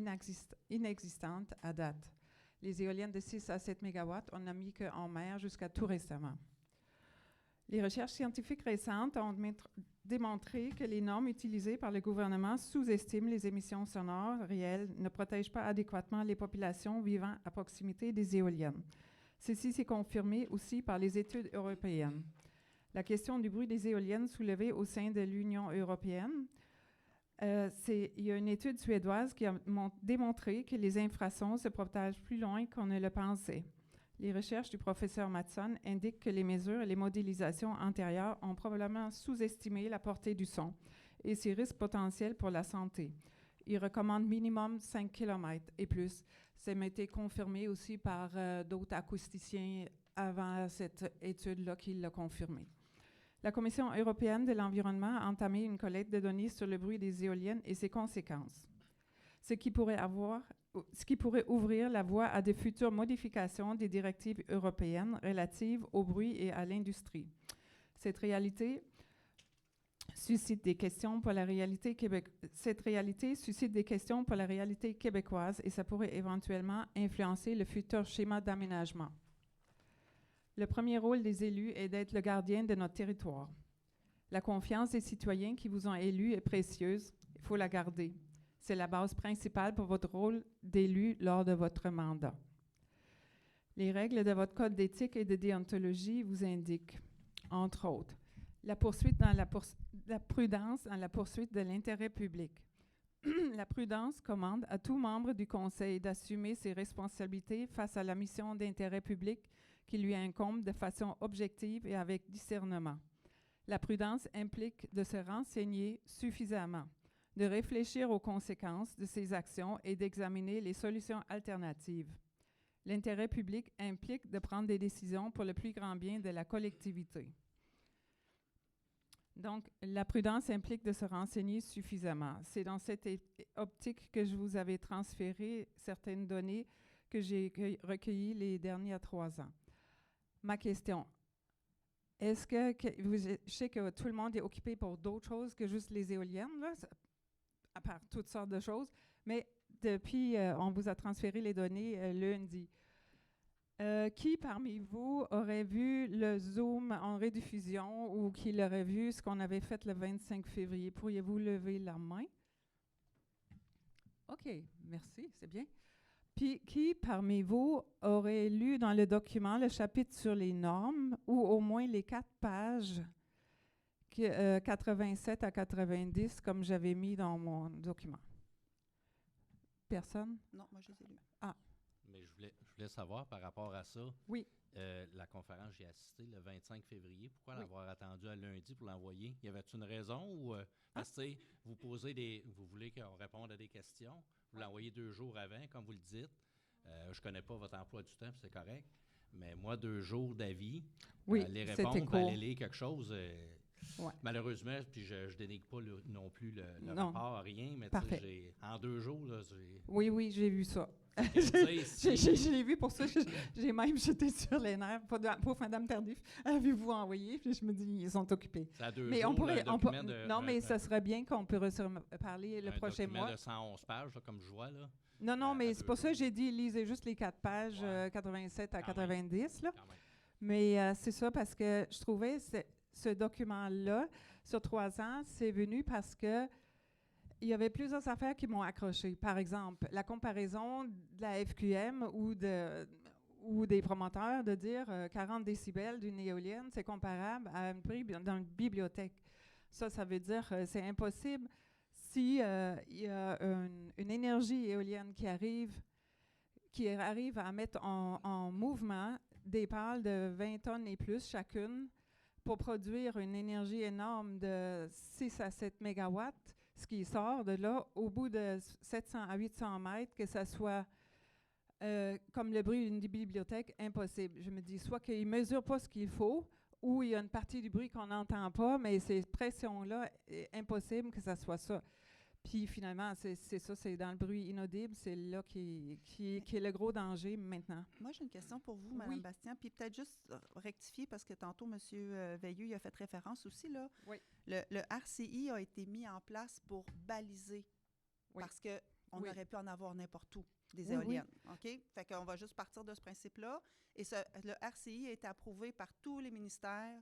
inexistantes à date. Les éoliennes de 6 à 7 mégawatts, on n'a mis qu'en mer jusqu'à tout récemment. Les recherches scientifiques récentes ont démontré que les normes utilisées par le gouvernement sous-estiment les émissions sonores réelles, ne protègent pas adéquatement les populations vivant à proximité des éoliennes. Ceci s'est confirmé aussi par les études européennes. La question du bruit des éoliennes soulevée au sein de l'Union européenne, il y a une étude suédoise qui a démontré que les infrasons se propagent plus loin qu'on ne le pensait. Les recherches du professeur Matson indiquent que les mesures et les modélisations antérieures ont probablement sous-estimé la portée du son et ses risques potentiels pour la santé. Il recommande minimum 5 km et plus. Ça m'a été confirmé aussi par d'autres acousticiens avant cette étude-là qui l'a confirmé. La Commission européenne de l'environnement a entamé une collecte de données sur le bruit des éoliennes et ses conséquences, ce qui pourrait ouvrir la voie à de futures modifications des directives européennes relatives au bruit et à l'industrie. Cette réalité suscite des questions pour la réalité québécoise et ça pourrait éventuellement influencer le futur schéma d'aménagement. Le premier rôle des élus est d'être le gardien de notre territoire. La confiance des citoyens qui vous ont élus est précieuse, il faut la garder. C'est la base principale pour votre rôle d'élu lors de votre mandat. Les règles de votre code d'éthique et de déontologie vous indiquent, entre autres, la prudence dans la poursuite de l'intérêt public. La prudence commande à tout membre du Conseil d'assumer ses responsabilités face à la mission d'intérêt public qui lui incombe de façon objective et avec discernement. La prudence implique de se renseigner suffisamment, de réfléchir aux conséquences de ses actions et d'examiner les solutions alternatives. L'intérêt public implique de prendre des décisions pour le plus grand bien de la collectivité. Donc, la prudence implique de se renseigner suffisamment. C'est dans cette optique que je vous avais transféré certaines données que j'ai recueillies les derniers 3 ans. Ma question, est-ce que je sais que tout le monde est occupé pour d'autres choses que juste les éoliennes, là, à part toutes sortes de choses, mais depuis, on vous a transféré les données lundi. Qui parmi vous aurait vu le Zoom en rediffusion ou qui l'aurait vu ce qu'on avait fait le 25 février? Pourriez-vous lever la main? OK, merci, c'est bien. Puis, qui parmi vous aurait lu dans le document le chapitre sur les normes ou au moins les 4 pages 87 à 90 comme j'avais mis dans mon document? Personne? Non, moi je les ai lus. Ah. Mais je voulais savoir par rapport à ça. Oui. La conférence, j'ai assisté le 25 février. Pourquoi l'avoir attendu à lundi pour l'envoyer? Y avait-il une raison ou parce que vous voulez qu'on réponde à des questions, vous l'envoyez 2 jours avant, comme vous le dites. Je connais pas votre emploi du temps, c'est correct. Mais moi, 2 jours d'avis, les répondre, aller lire quelque chose. Malheureusement, puis je dénigre pas non plus le rapport, rien, mais en 2 jours, là, Oui, j'ai vu ça. J'ai vu pour ça, j'étais sur les nerfs. Pauvre Madame Tardif, avez-vous envoyé? Puis je me dis, ils sont occupés. Ça a 2 mais jours, mais ce serait bien qu'on peut parler le prochain mois. Un document de 111 pages, là, comme je vois, là. Non, mais c'est pour ça que j'ai dit, lisez juste les 4 pages, 87 à 90, là. Mais c'est ça, parce que je trouvais ce document-là, sur 3 ans, c'est venu parce que il y avait plusieurs affaires qui m'ont accroché. Par exemple, la comparaison de la FQM ou des promoteurs de dire 40 décibels d'une éolienne, c'est comparable à un prix dans une bibliothèque. Ça veut dire c'est impossible si il y a une énergie éolienne qui arrive à mettre en mouvement des pales de 20 tonnes et plus chacune pour produire une énergie énorme de 6 à 7 mégawatts. Ce qui sort de là, au bout de 700 à 800 mètres, que ça soit comme le bruit d'une bibliothèque, impossible. Je me dis, soit qu'ils ne mesurent pas ce qu'il faut, ou il y a une partie du bruit qu'on n'entend pas, mais ces pressions-là, impossible que ça soit ça. Puis finalement, c'est ça, c'est dans le bruit inaudible, c'est là qui est le gros danger maintenant. Moi, j'ai une question pour vous, Mme Bastien, puis peut-être juste rectifier, parce que tantôt, M. Veilleux y a fait référence aussi, là. Oui. Le RCI a été mis en place pour baliser, parce qu'on aurait pu en avoir n'importe où, des éoliennes, OK? Fait qu'on va juste partir de ce principe-là, et le RCI a été approuvé par tous les ministères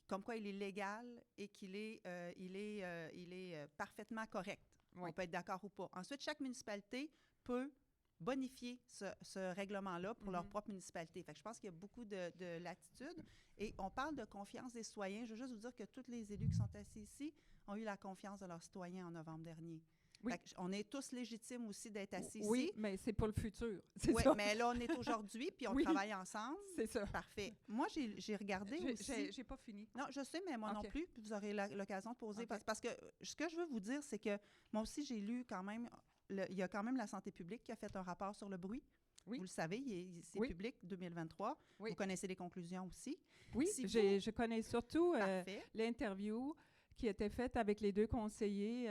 comme quoi il est légal et qu'il est, parfaitement correct. Oui. On peut être d'accord ou pas. Ensuite, chaque municipalité peut bonifier ce règlement-là pour leur propre municipalité. Fait que je pense qu'il y a beaucoup de latitude. Et on parle de confiance des citoyens. Je veux juste vous dire que tous les élus qui sont assis ici ont eu la confiance de leurs citoyens en novembre dernier. Oui. Fait que on est tous légitimes aussi d'être assis Oui, ici. mais c'est pour le futur. C'est Oui, ça. mais là, on est aujourd'hui, puis on Oui. travaille ensemble. C'est ça. Parfait. Moi, j'ai regardé aussi. J'ai pas fini. Non, je sais, mais moi non OK. plus, puis vous aurez l'occasion de poser. OK. Parce que ce que je veux vous dire, c'est que moi aussi, j'ai lu quand même, il y a quand même la santé publique qui a fait un rapport sur le bruit. Oui. Vous le savez, c'est Oui. public 2023. Oui. Vous connaissez les conclusions aussi. Oui, Si je connais surtout Parfait. l'interview qui était faite avec les 2 conseillers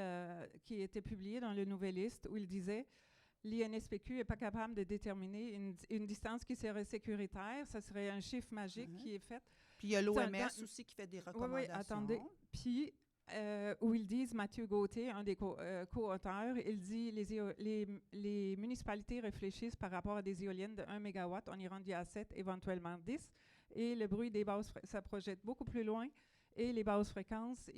qui était publiée dans le Nouvelliste où il disait l'INSPQ n'est pas capable de déterminer une distance qui serait sécuritaire. Ça serait un chiffre magique qui est fait. Puis il y a l'OMS dans- aussi qui fait des Oui, recommandations. oui, attendez. Puis, où ils disent, Mathieu Gauthier, un des co-auteurs, il dit les municipalités réfléchissent par rapport à des éoliennes de 1 MW, on est rendu à 7, éventuellement 10, et le bruit des basses, ça projette beaucoup plus loin, et les basses fréquences,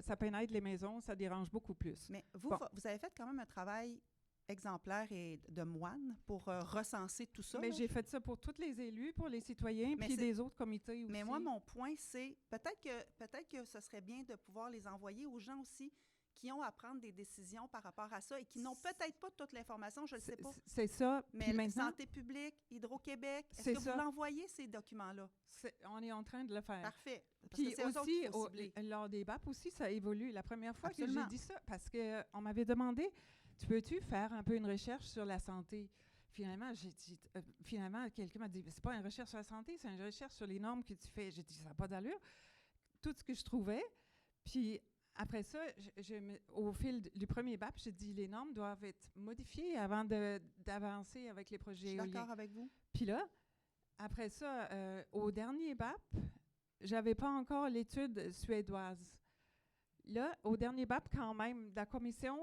ça pénètre les maisons, ça dérange beaucoup plus. Mais vous, Bon. vous avez fait quand même un travail exemplaire et de moine pour recenser tout ça. Mais là. j'ai fait ça pour tous les élus, pour les citoyens, Mais puis c'est- des autres comités aussi. Mais moi, mon point, c'est peut-être que ce serait bien de pouvoir les envoyer aux gens aussi qui ont à prendre des décisions par rapport à ça et qui n'ont peut-être pas toute l'information, je ne le sais pas. C'est ça. Mais Puis maintenant, Santé publique, Hydro-Québec, est-ce C'est que ça. vous l'envoyez, ces documents-là? on est en train de le faire. Parfait. Parce Puis que c'est eux autres aussi, qu'il faut cibler. lors des BAP aussi, ça évolue. La première fois que Absolument. j'ai dit ça, parce qu'on m'avait demandé, tu peux-tu faire un peu une recherche sur la santé? Finalement, j'ai dit, quelqu'un m'a dit, c'est pas une recherche sur la santé, c'est une recherche sur les normes que tu fais. J'ai dit, ça n'a pas d'allure. Tout ce que je trouvais. Puis après ça, au fil du premier BAP, j'ai dit, les normes doivent être modifiées avant d'avancer avec les Je projets suis éoliens. d'accord avec vous. Puis là, après ça, au dernier BAP, j'avais pas encore l'étude suédoise. Là, au dernier BAP, quand même, la commission,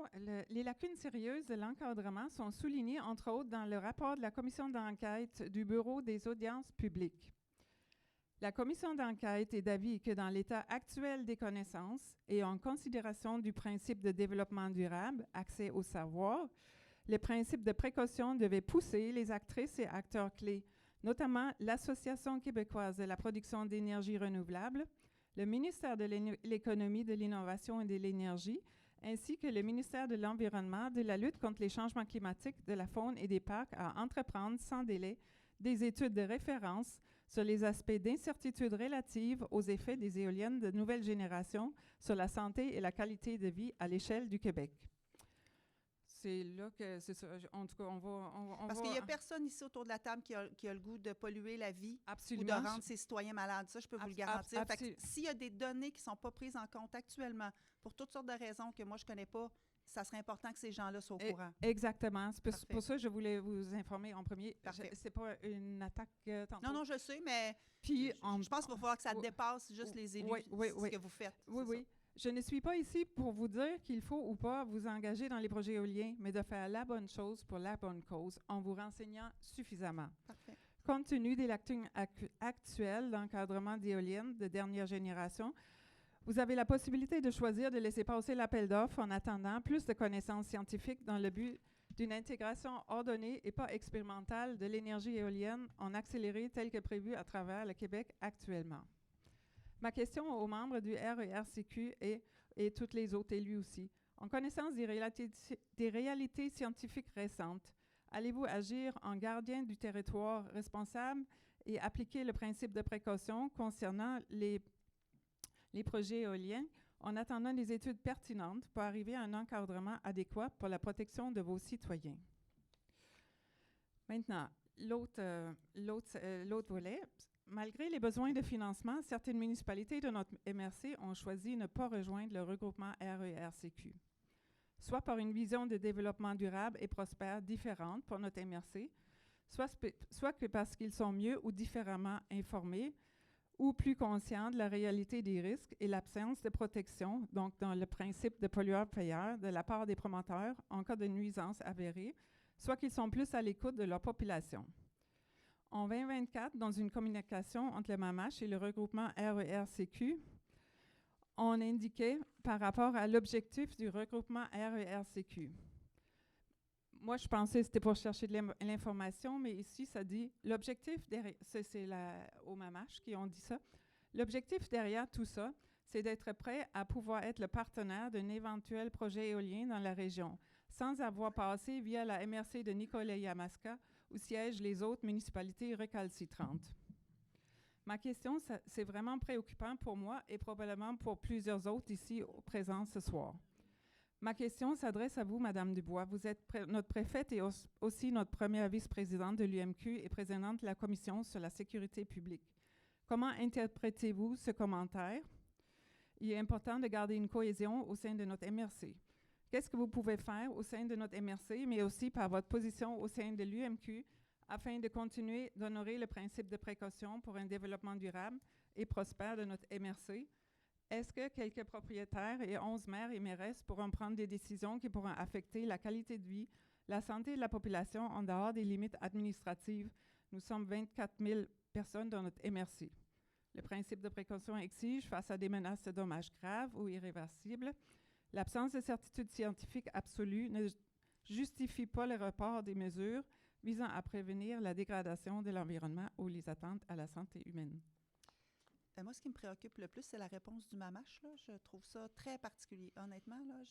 les lacunes sérieuses de l'encadrement sont soulignées, entre autres, dans le rapport de la commission d'enquête du Bureau des audiences publiques. La commission d'enquête est d'avis que dans l'état actuel des connaissances et en considération du principe de développement durable, accès au savoir, le principe de précaution devait pousser les actrices et acteurs clés, notamment l'Association québécoise de la production d'énergie renouvelable, le ministère de l'Économie, de l'Innovation et de l'Énergie, ainsi que le ministère de l'Environnement, de la lutte contre les changements climatiques, de la faune et des parcs à entreprendre sans délai des études de référence sur les aspects d'incertitude relative aux effets des éoliennes de nouvelle génération sur la santé et la qualité de vie à l'échelle du Québec. C'est là que c'est ça. En tout cas, on va... Parce qu'il n'y a personne ici autour de la table qui a le goût de polluer la vie Absolument. ou de rendre ses citoyens malades. Ça, je peux vous le garantir. Fait que absolument. s'il y a des données qui ne sont pas prises en compte actuellement, pour toutes sortes de raisons que moi, je ne connais pas, ça serait important que ces gens-là soient au courant. Exactement. C'est Parfait. pour ça que je voulais vous informer en premier. Parfait. C'est pas une attaque tantôt. Non, je sais, mais Puis, je pense qu'il va falloir que ça oui. dépasse juste les élus, Oui, ce que vous faites. Oui, c'est oui. Je ne suis pas ici pour vous dire qu'il faut ou pas vous engager dans les projets éoliens, mais de faire la bonne chose pour la bonne cause en vous renseignant suffisamment. ça. Parfait. Compte tenu des lacunes actuelles d'encadrement d'éoliennes de dernière génération, vous avez la possibilité de choisir de laisser passer l'appel d'offres en attendant plus de connaissances scientifiques dans le but d'une intégration ordonnée et pas expérimentale de l'énergie éolienne en accéléré tel que prévu à travers le Québec actuellement. Ma question aux membres du RERCQ et tous les autres élus aussi. En connaissance des réalités scientifiques récentes, allez-vous agir en gardien du territoire responsable et appliquer le principe de précaution concernant les projets éoliens en attendant des études pertinentes pour arriver à un encadrement adéquat pour la protection de vos citoyens? Maintenant, l'autre volet. Malgré les besoins de financement, certaines municipalités de notre MRC ont choisi de ne pas rejoindre le regroupement RERCQ, soit par une vision de développement durable et prospère différente pour notre MRC, soit que parce qu'ils sont mieux ou différemment informés ou plus conscients de la réalité des risques et l'absence de protection, donc dans le principe de pollueur-payeur de la part des promoteurs en cas de nuisance avérée, soit qu'ils sont plus à l'écoute de leur population. En 2024, dans une communication entre le MAMACH et le regroupement RERCQ, on indiquait par rapport à l'objectif du regroupement RERCQ. Moi, je pensais que c'était pour chercher de l'information, mais ici, ça dit l'objectif derrière, c'est au MAMACH qui ont dit ça. L'objectif derrière tout ça, c'est d'être prêt à pouvoir être le partenaire d'un éventuel projet éolien dans la région, sans avoir passé via la MRC de Nicolet-Yamaska, où siègent les autres municipalités récalcitrantes. Ma question, c'est vraiment préoccupant pour moi et probablement pour plusieurs autres ici présents ce soir. Ma question s'adresse à vous, Madame Dubois. Vous êtes notre préfète et aussi notre première vice-présidente de l'UMQ et présidente de la Commission sur la sécurité publique. Comment interprétez-vous ce commentaire? Il est important de garder une cohésion au sein de notre MRC. Qu'est-ce que vous pouvez faire au sein de notre MRC, mais aussi par votre position au sein de l'UMQ, afin de continuer d'honorer le principe de précaution pour un développement durable et prospère de notre MRC? Est-ce que quelques propriétaires et 11 maires et mairesses pourront prendre des décisions qui pourront affecter la qualité de vie, la santé de la population en dehors des limites administratives? Nous sommes 24 000 personnes dans notre MRC. Le principe de précaution exige, face à des menaces de dommages graves ou irréversibles, l'absence de certitude scientifique absolue ne justifie pas le report des mesures visant à prévenir la dégradation de l'environnement ou les attentes à la santé humaine. Moi, ce qui me préoccupe le plus, c'est la réponse du MAMACH. Là. Je trouve ça très particulier. Honnêtement, là,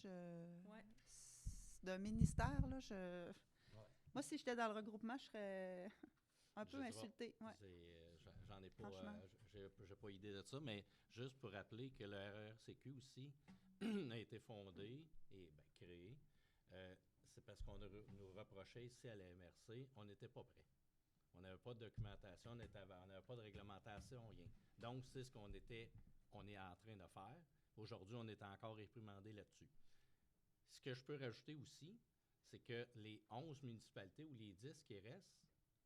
d'un ministère, là, moi, si j'étais dans le regroupement, je serais un peu insultée. Ouais. J'en ai pas, j'ai pas idée de ça, mais juste pour rappeler que le RERCQ aussi a été fondé et créé, c'est parce qu'on nous reprochait ici à la MRC, on n'était pas prêt. On n'avait pas de documentation, on n'avait pas de réglementation, rien. Donc, c'est ce qu'on est en train de faire. Aujourd'hui, on est encore réprimandé là-dessus. Ce que je peux rajouter aussi, c'est que les 11 municipalités ou les 10 qui restent,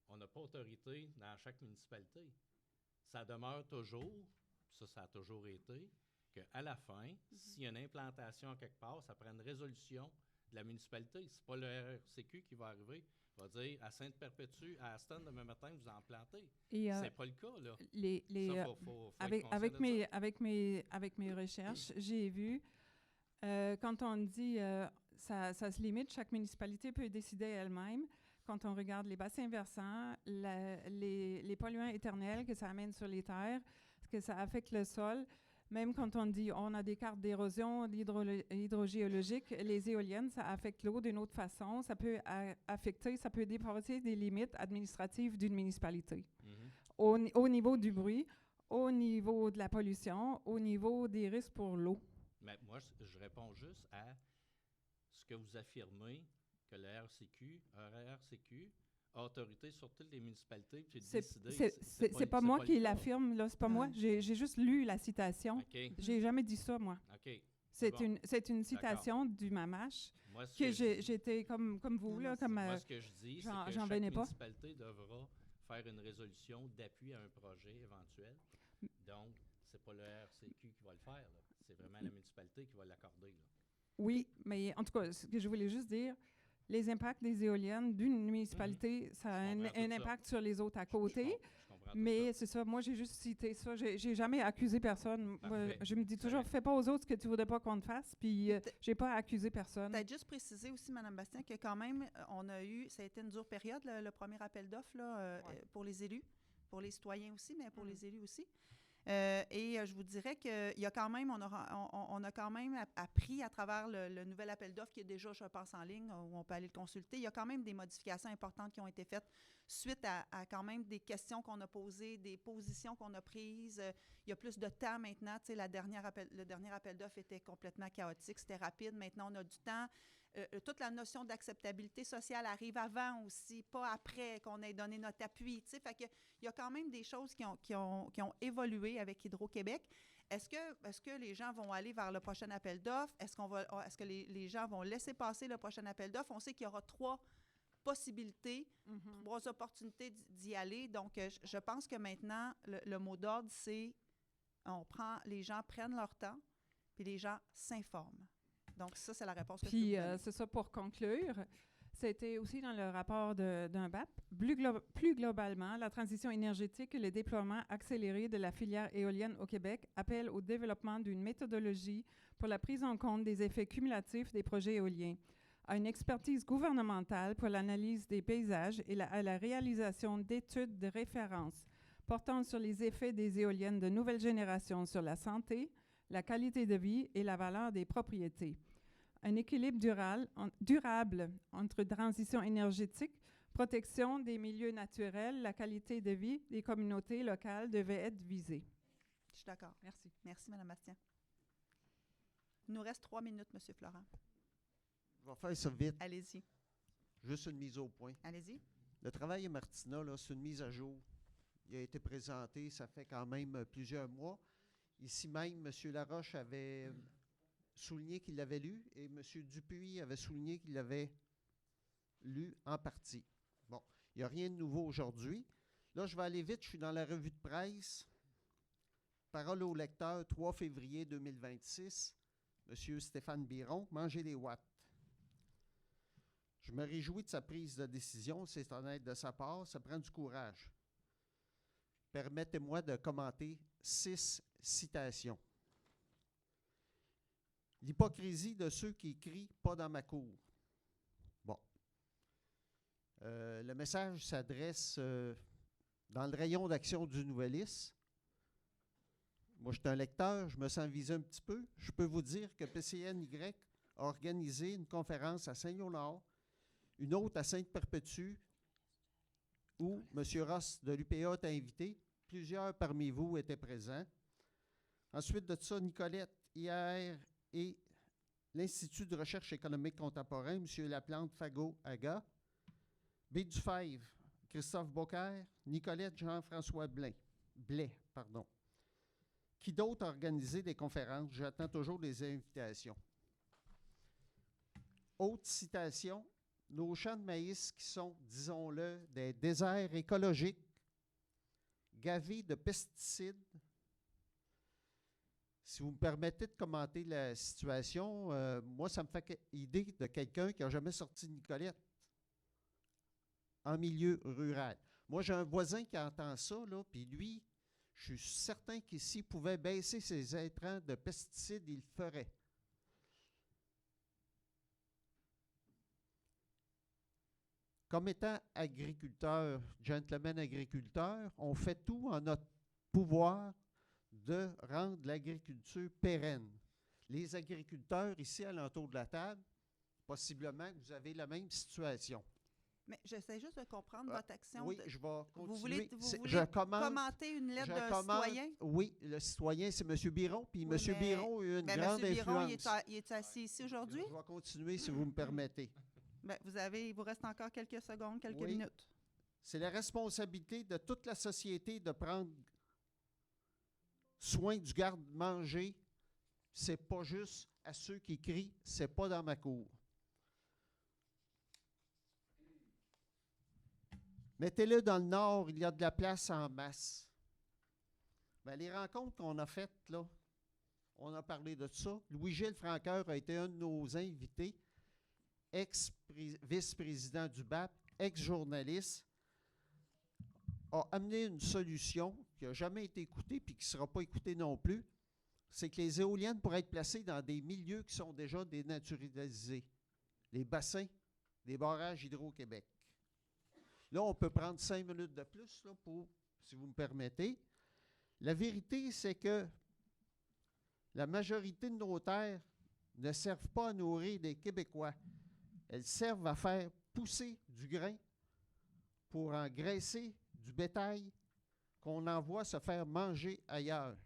on n'a pas autorité dans chaque municipalité. Ça demeure toujours, ça a toujours été, qu'à la fin, s'il y a une implantation à quelque part, ça prend une résolution de la municipalité. C'est pas le RERCQ qui va arriver. Il va dire à Sainte-Perpétue, à Aston, demain matin, vous en plantez. C'est pas le cas, là. Faut avec mes recherches, j'ai vu, quand on dit ça se limite, chaque municipalité peut décider elle-même. Quand on regarde les bassins versants, les polluants éternels que ça amène sur les terres, que ça affecte le sol, même quand on dit on a des cartes d'érosion hydrogéologique, les éoliennes, ça affecte l'eau d'une autre façon. Ça peut affecter, ça peut dépasser des limites administratives d'une municipalité. Mm-hmm. Au niveau du bruit, au niveau de la pollution, au niveau des risques pour l'eau. Mais moi, je réponds juste à ce que vous affirmez, que le RERCQ a autorité sur toutes les municipalités, puis décider. C'est pas moi qui l'affirme, là, c'est pas moi. J'ai juste lu la citation. Okay. J'ai jamais dit ça, moi. Okay. C'est une citation du MAMACH que j'étais comme vous, là, comme... Moi, ce que je dis, c'est que chaque municipalité devra faire une résolution d'appui à un projet éventuel. Donc, c'est pas le RERCQ qui va le faire, là. C'est vraiment la municipalité qui va l'accorder, là. Oui, mais en tout cas, ce que je voulais juste dire, les impacts des éoliennes d'une municipalité, ça a un impact sur les autres à côté. Mais c'est ça, moi j'ai juste cité ça. J'ai jamais accusé personne. Je me dis toujours, fais pas aux autres ce que tu voudrais pas qu'on te fasse, puis j'ai pas accusé personne. Peut-être juste préciser aussi, Mme Bastien, que quand même, on a eu, ça a été une dure période, le premier appel d'offres pour les élus, pour les citoyens aussi, mais pour les élus aussi. Et je vous dirais qu'il y a quand même, on a quand même appris à travers le nouvel appel d'offres qui est déjà, je pense, en ligne, où on peut aller le consulter. Il y a quand même des modifications importantes qui ont été faites suite à quand même des questions qu'on a posées, des positions qu'on a prises. Il y a plus de temps maintenant. Tu sais, le dernier appel d'offres était complètement chaotique, c'était rapide. Maintenant, on a du temps. Toute la notion d'acceptabilité sociale arrive avant aussi, pas après qu'on ait donné notre appui. Tu sais, fait que il y a quand même des choses qui ont évolué avec Hydro-Québec. Est-ce que les gens vont aller vers le prochain appel d'offres? Est-ce que les gens vont laisser passer le prochain appel d'offres? On sait qu'il y aura 3 possibilités, 3 opportunités d'y aller. Donc, je pense que maintenant, le mot d'ordre, c'est les gens prennent leur temps, puis les gens s'informent. Donc, ça, c'est la réponse que je peux vous donner. Puis, c'est ça pour conclure. C'était aussi dans le rapport d'un BAP. Plus globalement, la transition énergétique et le déploiement accéléré de la filière éolienne au Québec appellent au développement d'une méthodologie pour la prise en compte des effets cumulatifs des projets éoliens, à une expertise gouvernementale pour l'analyse des paysages et à la réalisation d'études de référence portant sur les effets des éoliennes de nouvelle génération sur la santé, la qualité de vie et la valeur des propriétés. Un équilibre durable entre transition énergétique, protection des milieux naturels, la qualité de vie des communautés locales devait être visée. Je suis d'accord. Merci. Merci, Mme Bastien. Il nous reste 3 minutes, M. Florent. Je vais faire ça vite. Allez-y. Juste une mise au point. Allez-y. Le travail à Martina, là, c'est une mise à jour. Il a été présenté, ça fait quand même plusieurs mois. Ici même, M. Laroche avait souligné qu'il l'avait lu et M. Dupuis avait souligné qu'il l'avait lu en partie. Bon, il n'y a rien de nouveau aujourd'hui. Là, je vais aller vite, je suis dans la revue de presse. Parole au lecteur, 3 février 2026. M. Stéphane Biron, Mangez les watts. Je me réjouis de sa prise de décision, c'est honnête de sa part, ça prend du courage. Permettez-moi de commenter 6 citations. L'hypocrisie de ceux qui crient « pas dans ma cour ». Bon. Le message s'adresse dans le rayon d'action du Nouvelliste. Moi, je suis un lecteur, je me sens visé un petit peu. Je peux vous dire que PCNY a organisé une conférence à Saint-Léonard, une autre à Sainte-Perpétue, où M. Ross de l'UPA est invité. Plusieurs parmi vous étaient présents. Ensuite de ça, Nicolette, IAR et l'Institut de recherche économique contemporain, M. Laplante Fago-Aga. B. Dufèvre, Christophe Beaucaire, Nicolette Jean-François Blais. Qui d'autre a organisé des conférences? J'attends toujours des invitations. Autre citation, nos champs de maïs qui sont, disons-le, des déserts écologiques, gavés de pesticides. Si vous me permettez de commenter la situation, moi, ça me fait idée de quelqu'un qui n'a jamais sorti de Nicolette en milieu rural. Moi, j'ai un voisin qui entend ça, là, puis lui, je suis certain qu'ici, pouvait baisser ses intrants de pesticides, il le ferait. Comme étant agriculteur, gentleman agriculteur, on fait tout en notre pouvoir de rendre l'agriculture pérenne. Les agriculteurs ici, alentour de la table, possiblement que vous avez la même situation. Mais j'essaie juste de comprendre votre action. Oui, je vais continuer. Vous voulez commenter une lettre d'un citoyen? Oui, le citoyen, c'est M. Biron, puis M. Biron a eu une grande influence. M. Biron, il est assis ici aujourd'hui? Je vais continuer, si vous me permettez. Bien, il vous reste encore quelques secondes, quelques minutes. C'est la responsabilité de toute la société de prendre soin du garde-manger. C'est pas juste à ceux qui crient « c'est pas dans ma cour ». Mettez-le dans le nord, il y a de la place en masse. Bien, les rencontres qu'on a faites, là, on a parlé de ça. Louis-Gilles Franqueur a été un de nos invités, ex-vice-président du BAP, ex-journaliste, a amené une solution qui n'a jamais été écoutée puis qui ne sera pas écoutée non plus. C'est que les éoliennes pourraient être placées dans des milieux qui sont déjà dénaturalisés. Les bassins des barrages Hydro-Québec. Là, on peut prendre 5 minutes de plus, là, si vous me permettez. La vérité, c'est que la majorité de nos terres ne servent pas à nourrir des Québécois. Elles servent à faire pousser du grain pour engraisser du bétail qu'on envoie se faire manger ailleurs.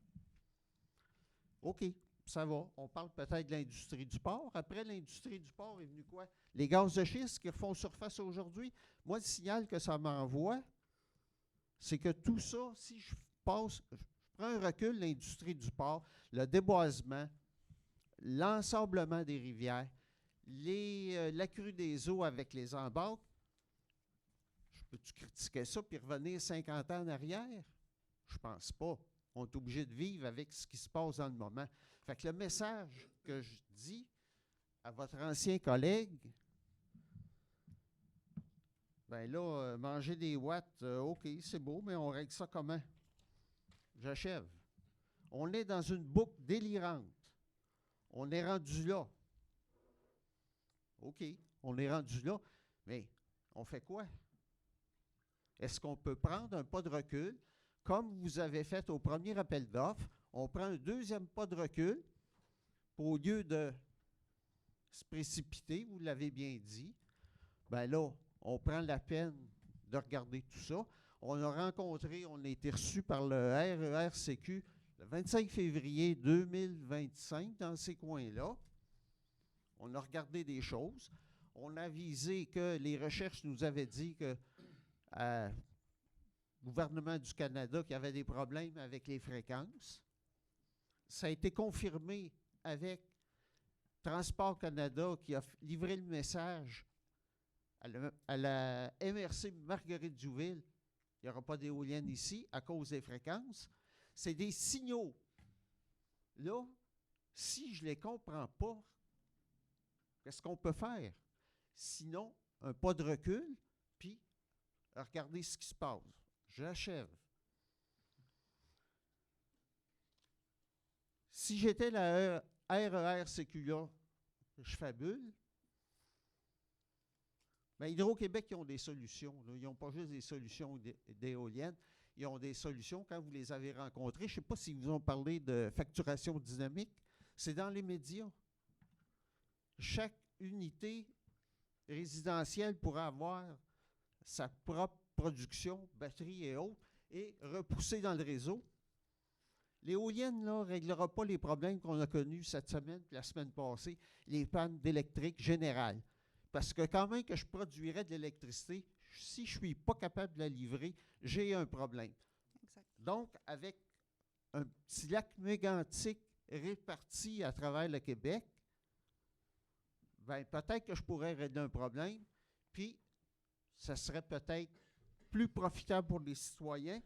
OK, ça va. On parle peut-être de l'industrie du porc. Après l'industrie du porc est venu quoi? Les gaz de schiste qui refont surface aujourd'hui. Moi, le signal que ça m'envoie, c'est que tout ça, si je prends un recul, l'industrie du porc, le déboisement, l'ensablement des rivières, la crue des eaux avec les embarques, je peux-tu critiquer ça puis revenir 50 ans en arrière? Je pense pas. On est obligé de vivre avec ce qui se passe dans le moment. Fait que le message que je dis à votre ancien collègue, Ben là, manger des watts, OK, c'est beau, mais on règle ça comment? J'achève. On est dans une boucle délirante. On est rendu là. OK, on est rendu là, mais on fait quoi? Est-ce qu'on peut prendre un pas de recul, comme vous avez fait au premier appel d'offres? On prend un deuxième pas de recul, au lieu de se précipiter, vous l'avez bien dit. Ben là, on prend la peine de regarder tout ça. On a rencontré, on a été reçu par le RERCQ le 25 février 2025 dans ces coins-là. On a regardé des choses. On a avisé que les recherches nous avaient dit que le gouvernement du Canada qu'il y avait des problèmes avec les fréquences. Ça a été confirmé avec Transport Canada qui a livré le message à la MRC Marguerite-Jouville. Il n'y aura pas d'éoliennes ici à cause des fréquences. C'est des signaux. Là, si je ne les comprends pas, qu'est-ce qu'on peut faire? Sinon, un pas de recul, puis regardez ce qui se passe. J'achève. Si j'étais la RERCQ-là, je fabule. Mais Hydro-Québec, ils ont des solutions. Là. Ils n'ont pas juste des solutions d'éoliennes. Ils ont des solutions quand vous les avez rencontrées. Je ne sais pas s'ils vous ont parlé de facturation dynamique. C'est dans les médias. Chaque unité résidentielle pourra avoir sa propre production, batterie et autres, et repousser dans le réseau. L'éolienne, là, ne réglera pas les problèmes qu'on a connus cette semaine et la semaine passée, les pannes d'électrique générales. Parce que quand même que je produirais de l'électricité, si je ne suis pas capable de la livrer, j'ai un problème. Exact. Donc, avec un petit lac mégantique réparti à travers le Québec, ben, peut-être que je pourrais régler un problème, puis ça serait peut-être plus profitable pour les citoyens.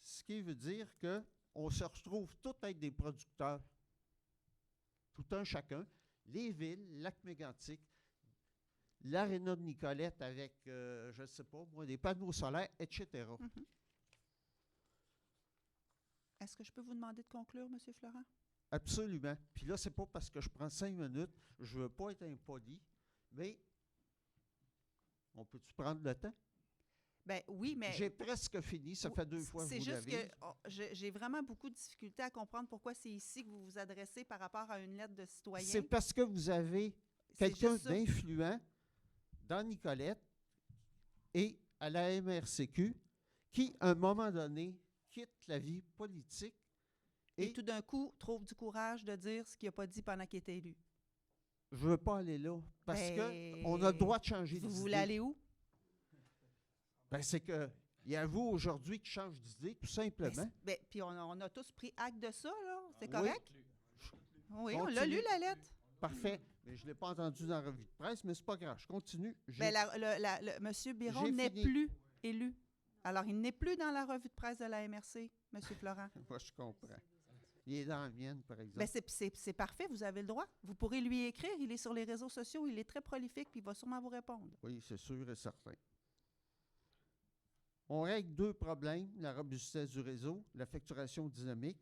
Ce qui veut dire qu'on se retrouve tous être des producteurs, tout un chacun, les villes, Lac-Mégantic, l'aréna de Nicolette avec, je ne sais pas, moi, des panneaux solaires, etc. Mm-hmm. Est-ce que je peux vous demander de conclure, M. Florent? Absolument. Puis là, c'est pas parce que je prends 5 minutes, je ne veux pas être impoli, mais on peut-tu prendre le temps? Ben oui, mais... J'ai presque fini, ça fait 2 fois que vous l'avez. C'est juste que j'ai vraiment beaucoup de difficultés à comprendre pourquoi c'est ici que vous vous adressez par rapport à une lettre de citoyen. C'est parce que vous avez quelqu'un d'influent dans Nicolette et à la MRCQ qui, à un moment donné, quitte la vie politique et tout d'un coup trouve du courage de dire ce qu'il n'a pas dit pendant qu'il était élu. Je ne veux pas aller là parce qu'on a le droit de changer d'idée. Vous voulez aller où? Ben, c'est qu'il y a vous aujourd'hui qui change d'idée, tout simplement. Puis on a tous pris acte de ça, là. C'est correct? Oui, on Continue. l'a lu, la lettre. Parfait. Mais je ne l'ai pas entendu dans la revue de presse, mais c'est pas grave. Je continue. M. Biron n'est plus élu. Alors, il n'est plus dans la revue de presse de la MRC, M. Florent. Moi, je comprends. Il est dans la mienne, par exemple. Ben c'est parfait, vous avez le droit. Vous pourrez lui écrire. Il est sur les réseaux sociaux. Il est très prolifique, puis il va sûrement vous répondre. Oui, c'est sûr et certain. On règle 2 problèmes, la robustesse du réseau, la facturation dynamique.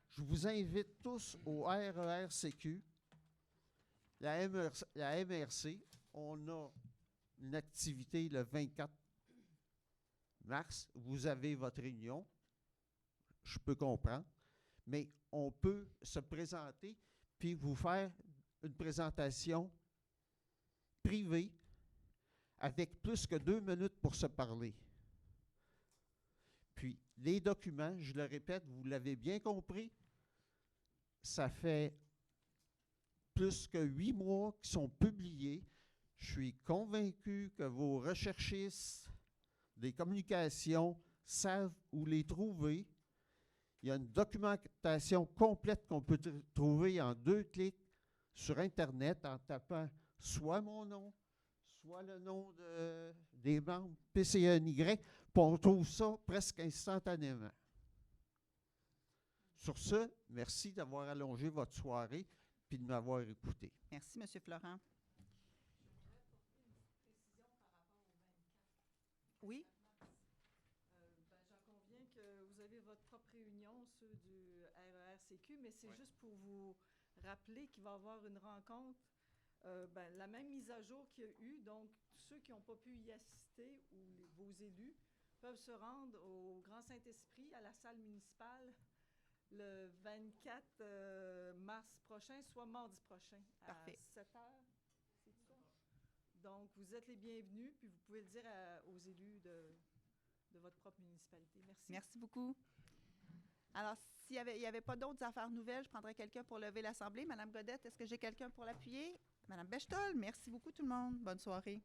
Je vous invite tous au RERCQ, la MRC. On a une activité le 24 mars. Vous avez votre réunion. Je peux comprendre. Mais on peut se présenter puis vous faire une présentation privée avec plus que 2 minutes pour se parler. Puis, les documents, je le répète, vous l'avez bien compris, ça fait plus que 8 mois qu'ils sont publiés. Je suis convaincu que vos recherchistes des communications savent où les trouver. Il y a une documentation complète qu'on peut trouver en 2 clics sur Internet en tapant soit mon nom, soit le nom des membres PCNY, puis on trouve ça presque instantanément. Sur ce, merci d'avoir allongé votre soirée puis de m'avoir écouté. Merci, M. Florent. Oui? J'en conviens que vous avez votre propre réunion, ceux du RERCQ, mais c'est juste pour vous rappeler qu'il va y avoir une rencontre, la même mise à jour qu'il y a eu. Donc, ceux qui n'ont pas pu y assister ou vos élus peuvent se rendre au Grand Saint-Esprit à la salle municipale le 24 mars prochain, soit mardi prochain, Parfait. à 7 heures. C'est ça? Donc, vous êtes les bienvenus, puis vous pouvez le dire aux élus de votre propre municipalité. Merci. Merci beaucoup. Alors, s'il n'y avait pas d'autres affaires nouvelles, je prendrais quelqu'un pour lever l'Assemblée. Madame Godette, est-ce que j'ai quelqu'un pour l'appuyer? Madame Bechtol, merci beaucoup tout le monde. Bonne soirée.